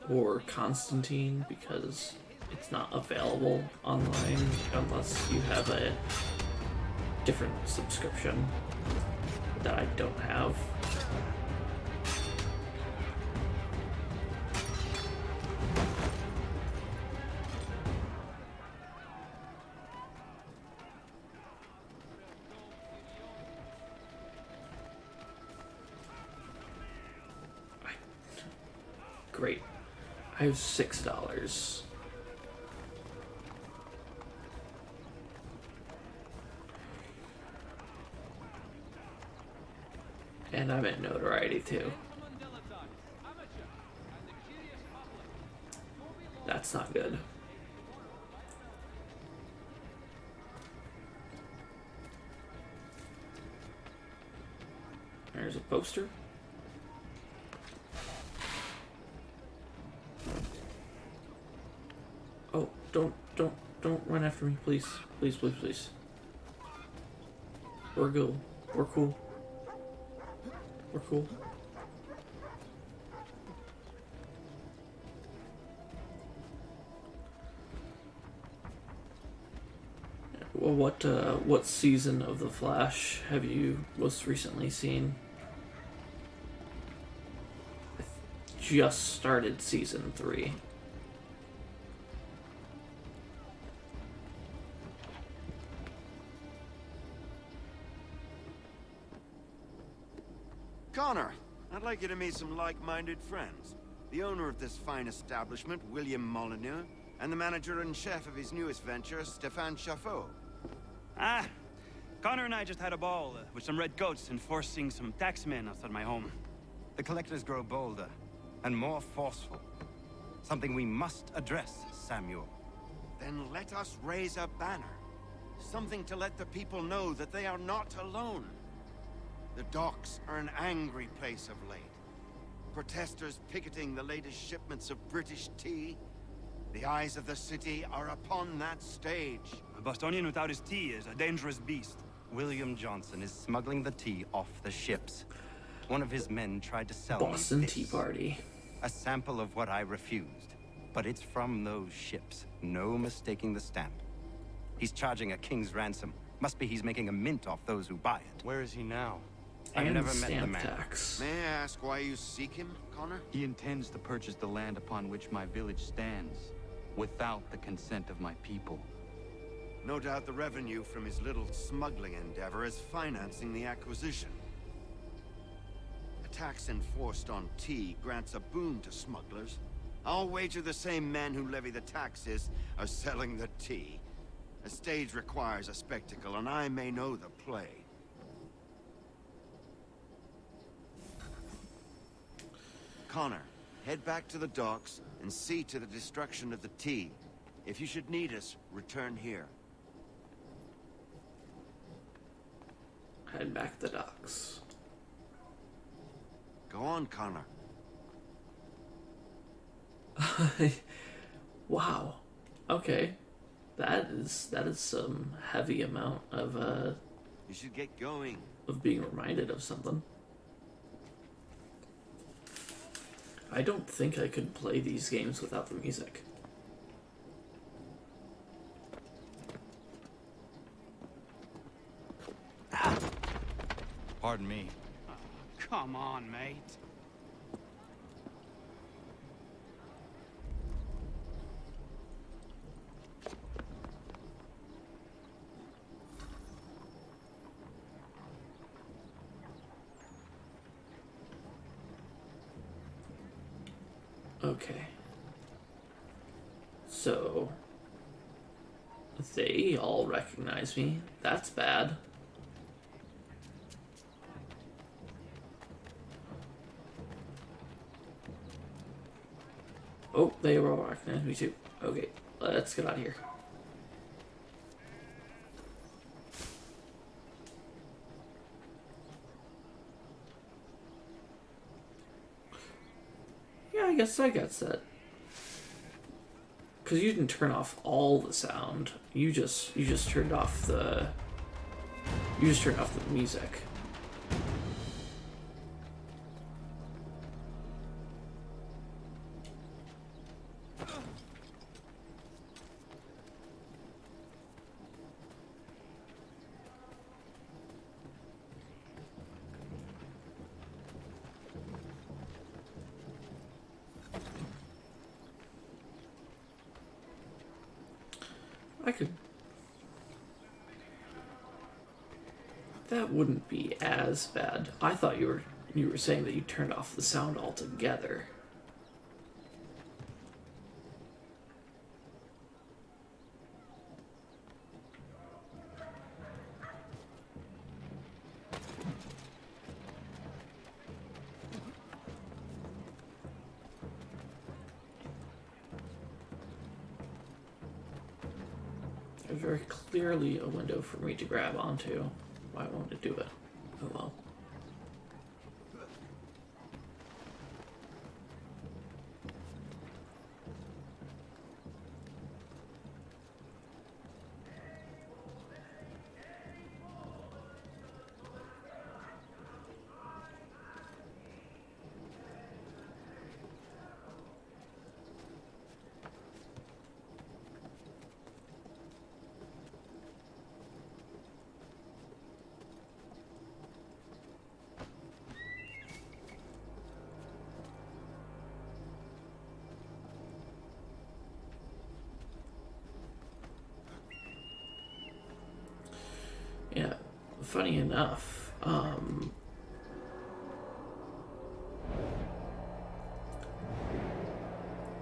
Or Constantine, because it's not available online unless you have a different subscription that I don't have. Great. I have $6. And I'm at notoriety too. That's not good. There's a poster. Oh, don't run after me, please. Please, please, please. We're good. We're cool. We're cool. Well, what season of The Flash have you most recently seen? I just started season 3. Connor, I'd like you to meet some like-minded friends. The owner of this fine establishment, William Molyneux, and the manager and chef of his newest venture, Stéphane Chaffeau. Ah, Connor and I just had a ball with some red coats enforcing some taxmen outside my home. The collectors grow bolder and more forceful. Something we must address, Samuel. Then let us raise a banner. Something to let the people know that they are not alone. The docks are an angry place of late. Protesters picketing the latest shipments of British tea. The eyes of the city are upon that stage. A Bostonian without his tea is a dangerous beast. William Johnson is smuggling the tea off the ships. One of his men tried to sell Boston me this. Tea Party. A sample of what I refused. But it's from those ships. No mistaking the stamp. He's charging a king's ransom. Must be he's making a mint off those who buy it. Where is he now? I've And never met the stamp man. tax. May I ask why you seek him, Connor? He intends to purchase the land upon which my village stands, without the consent of my people. No doubt the revenue from his little smuggling endeavor is financing the acquisition. A tax enforced on tea grants a boon to smugglers. I'll wager the same men who levy the taxes are selling the tea. A stage requires a spectacle, and I may know the play. Connor, head back to the docks and see to the destruction of the tea. If you should need us, return here. Head back to the docks. Go on, Connor. Wow. Okay. That is some heavy amount of You should get going. Of being reminded of something. I don't think I could play these games without the music. Pardon me. Come on, mate. Okay. So they all recognize me. That's bad. Oh, they all recognize me too. Okay, let's get out of here. Yeah, I guess that. Because you didn't turn off all the sound. You just turned off the. You just turned off the music. I could. That wouldn't be as bad. I thought you were saying that you turned off the sound altogether. There's very clearly a window for me to grab onto. Why won't it do it? Oh well. Yeah, funny enough,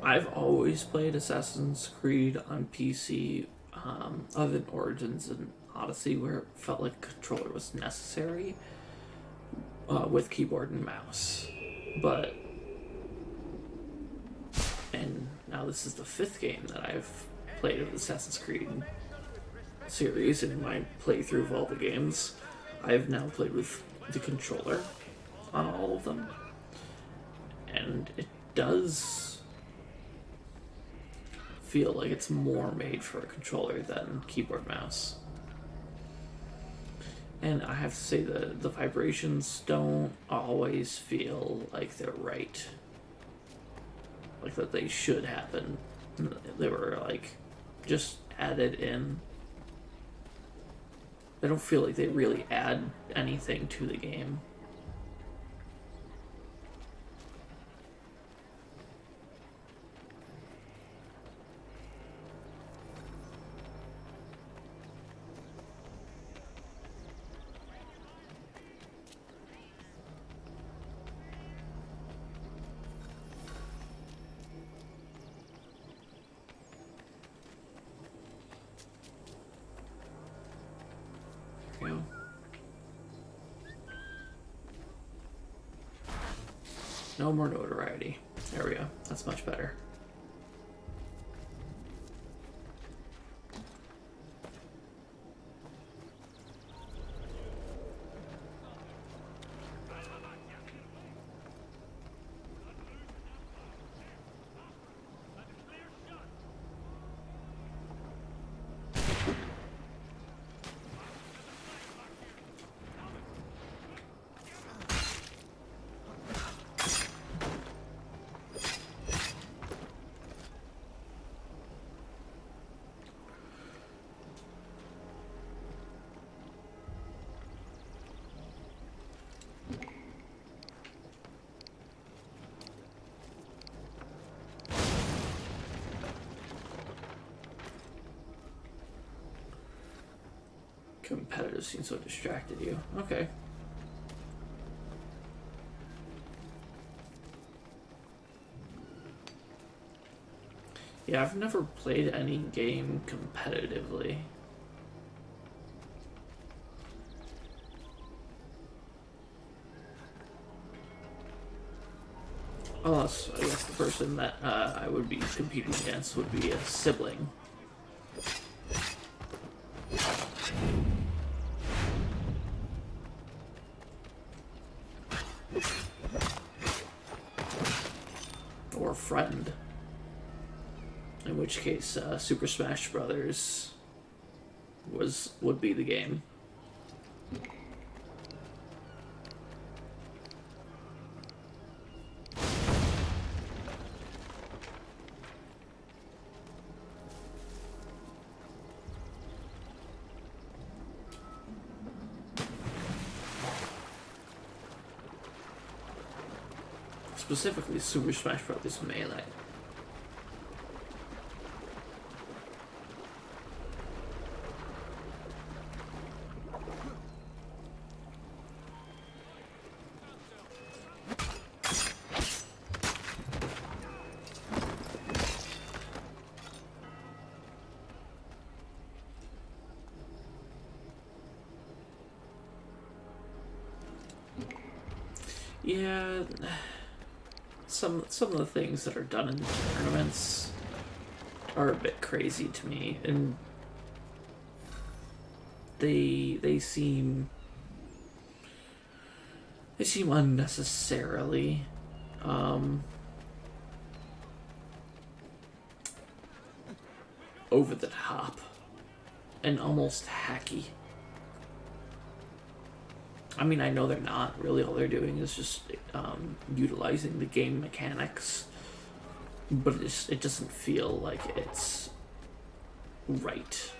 I've always played Assassin's Creed on PC, other than Origins and Odyssey, where it felt like a controller was necessary, with keyboard and mouse. But, and now this is the 5th game that I've played of the Assassin's Creed series. In my playthrough of all the games, I've now played with the controller on all of them, and it does feel like it's more made for a controller than keyboard mouse. And I have to say the vibrations don't always feel like they're right, like that they should happen. They were like just added in. They don't feel like they really add anything to the game. No more notoriety. There we go. That's much better. Competitive seems so distracted you. Okay. Yeah, I've never played any game competitively. Unless, I guess the person that I would be competing against would be a sibling. Or friend. In which case, Super Smash Brothers would be the game. Specifically, Super Smash Brothers Melee. Yeah, some of the things that are done in the tournaments are a bit crazy to me, and they seem unnecessarily over the top and almost hacky. I mean, I know they're not. Really, all they're doing is just utilizing the game mechanics, but it doesn't feel like it's right.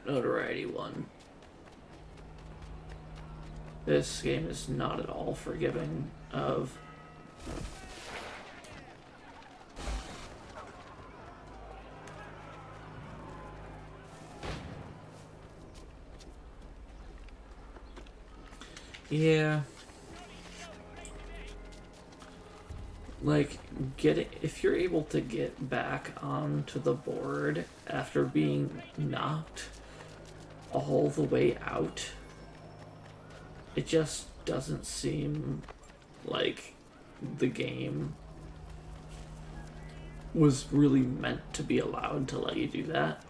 Notoriety 1. This game is not at all forgiving of yeah. Like, if you're able to get back onto the board after being knocked all the way out, it just doesn't seem like the game was really meant to be allowed to let you do that.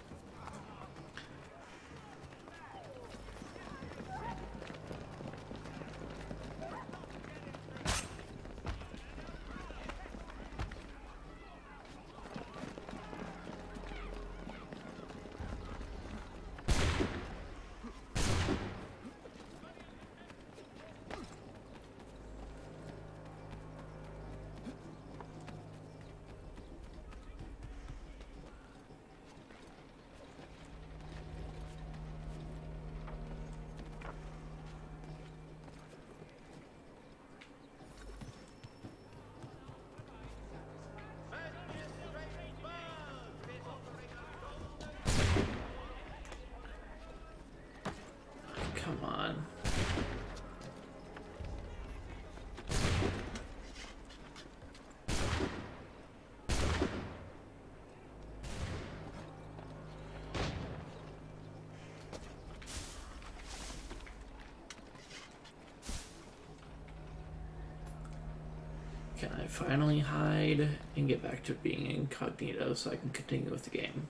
come on. Can I finally hide and get back to being incognito so I can continue with the game?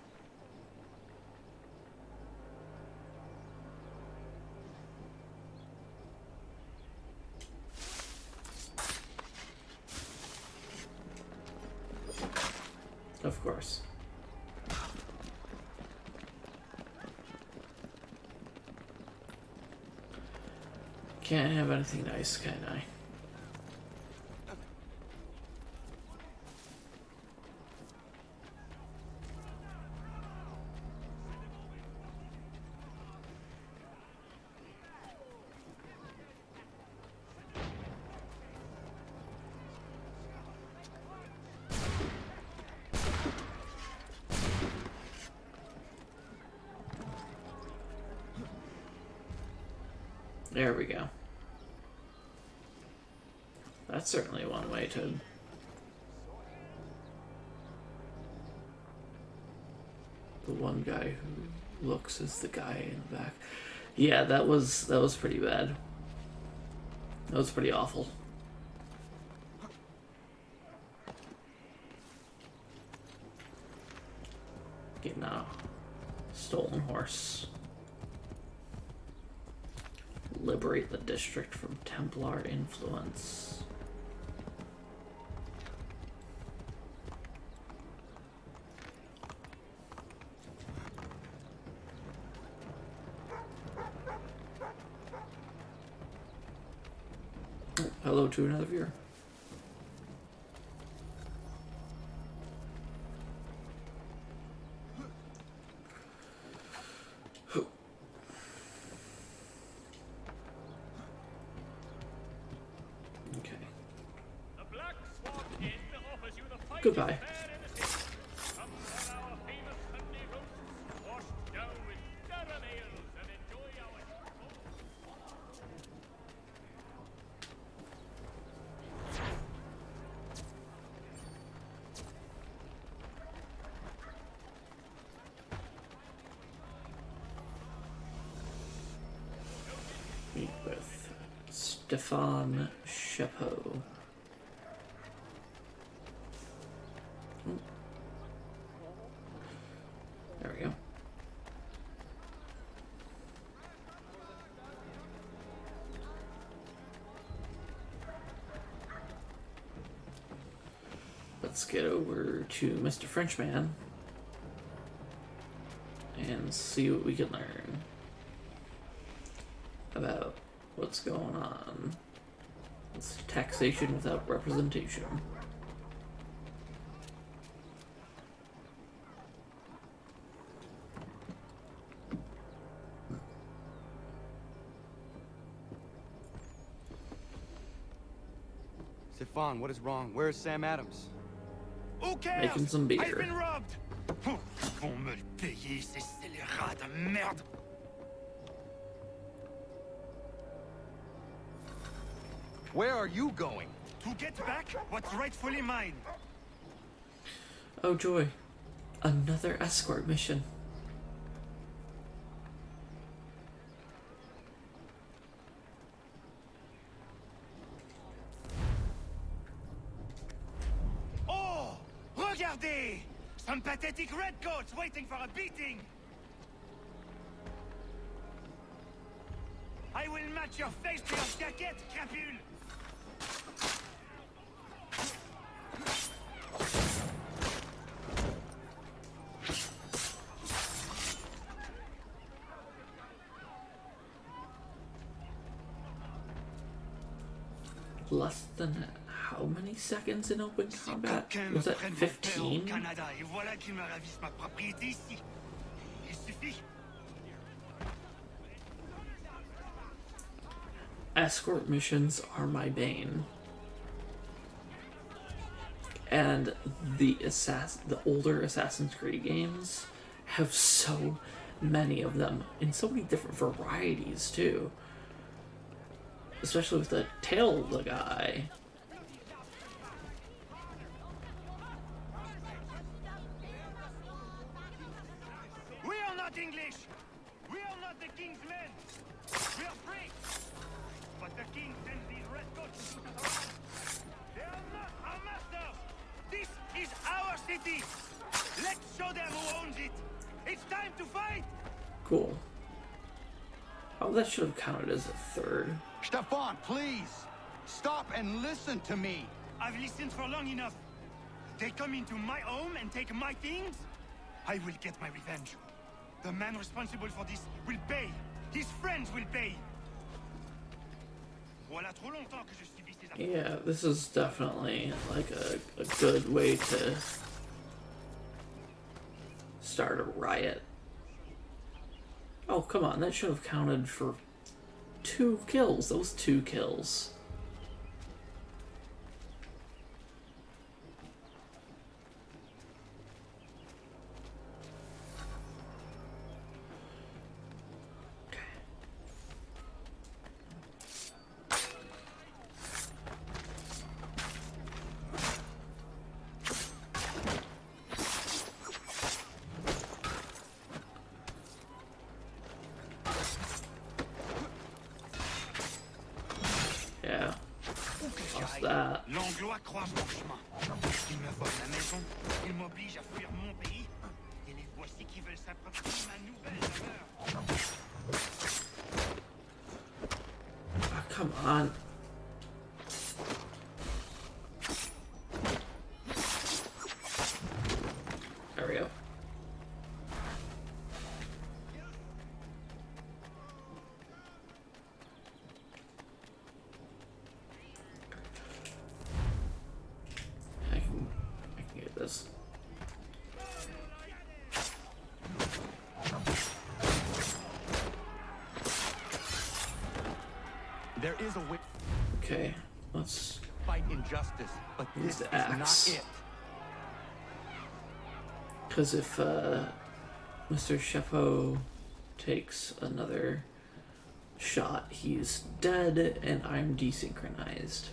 Of course. Can't have anything nice, can I? There we go. That's certainly one way to... The one guy who looks is the guy in the back. Yeah, that was pretty bad. That was pretty awful. Getting a stolen horse. Liberate the district from Templar influence. Oh, hello to another viewer. Goodbye. Meet with Stefan Chapeau. There we go. Let's get over to Mr. Frenchman and see what we can learn about what's going on. It's taxation without representation. Stefan, what is wrong? Where's Sam Adams? Who cares? Making some beer. I've been robbed. Vont me le payer, ces scélérats de merde. Where are you going? To get back what's rightfully mine. Oh joy. Another escort mission. Oh! Regardez! Some pathetic redcoats waiting for a beating! I will match your face to your jacket, crapule! Less than how many seconds in open combat? Was that 15? Canada, et voilà qu'il me ravisse ma propriété ici. Il suffit. Escort missions are my bane. And the older Assassin's Creed games have so many of them in so many different varieties too. Especially with the tail of the guy. We are not English. We are not the king's men. We are free. But the king sends these red coats to shoot us around. They are not our masters. This is our city. Let's show them who owns it. It's time to fight. Cool. Oh, that should have counted as a third. Stefan, please. Stop and listen to me. I've listened for long enough. They come into my home and take my things. I will get my revenge. The man responsible for this will pay. His friends will pay. Voilà trop longtemps que je subis ces affaires. Yeah, this is definitely like a good way to start a riot. Oh, come on, that should have counted for 2 kills. Those 2 kills. Yeah. What's that? L'Anglois croise mon chemin. Il me vole la maison, il m'oblige à fuir mon pays. Et les voici qui veulent s'approprier ma nouvelle demeure. Oh, come on. There we go. I can get this. There is a way. Okay, let's Fight injustice, but use this the is axe. not it. Because if Mr. Chapeau takes another shot, he's dead and I'm desynchronized.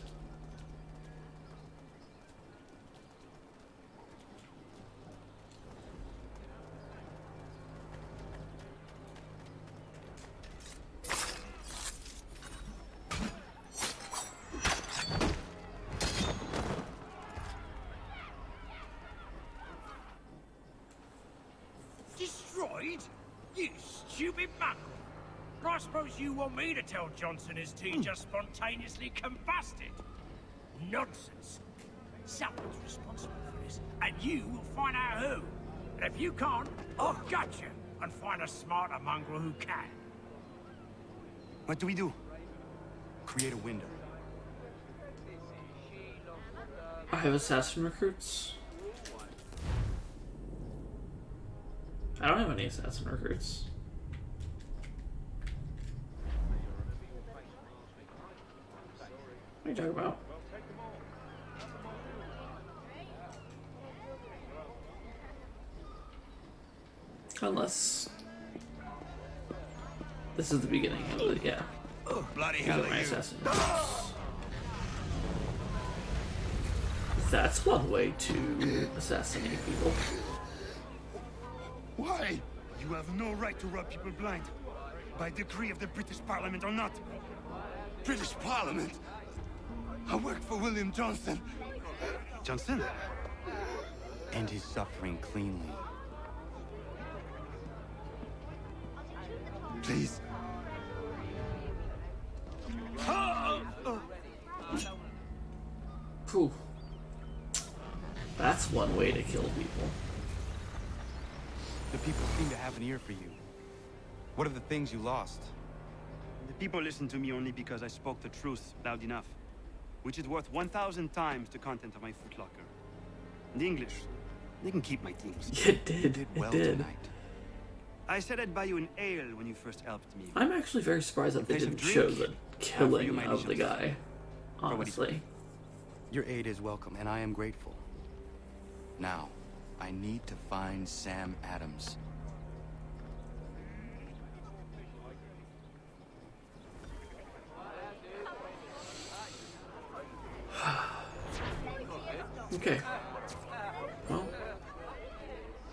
Destroyed? You stupid mongrel. I suppose you want me to tell Johnson his tea just spontaneously combusted? Nonsense. Someone's responsible for this, and you will find out who. And if you can't, I'll gut you and find a smarter mongrel who can. What do we do? Create a window. I have assassin recruits. I don't have any assassin recruits. What are you talking about? Unless this is the beginning of the yeah. Bloody These hell are are my you? assassin recruits. That's one way to assassinate people. Why? You have no right to rub people blind. By decree of the British Parliament or not. British Parliament? I worked for William Johnson. Johnson? End his suffering cleanly. Please. Phew. That's one way to kill people. The people seem to have an ear for you. What are the things you lost? The people listen to me only because I spoke the truth loud enough, which is worth 1,000 times the content of my footlocker. The English, they can keep my things. It did. Well It did. tonight. I said I'd buy you an ale when you first helped me. I'm actually very surprised that they Place of didn't show drink. the killing my of the initials. guy. Honestly. Your aid is welcome, and I am grateful. Now, I need to find Sam Adams. Okay. Well,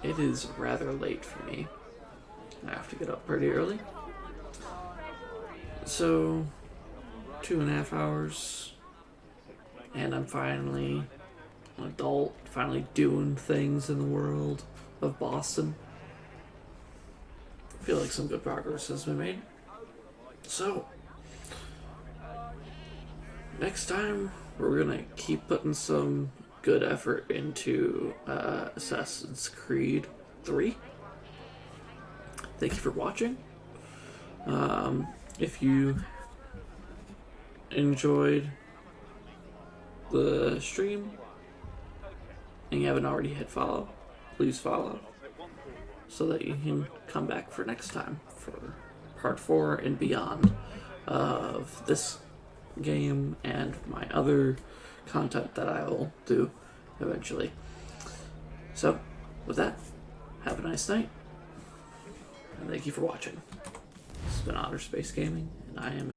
it is rather late for me. I have to get up pretty early. So, 2.5 hours, and I'm finally an adult, finally doing things in the world of Boston. I feel like some good progress has been made. So, next time we're gonna keep putting some good effort into Assassin's Creed 3. Thank you for watching. If you enjoyed the stream and you haven't already hit follow, please follow so that you can come back for next time for part 4 and beyond of this game and my other content that I will do eventually. So, with that, have a nice night, and thank you for watching. This has been Outer Space Gaming, and I am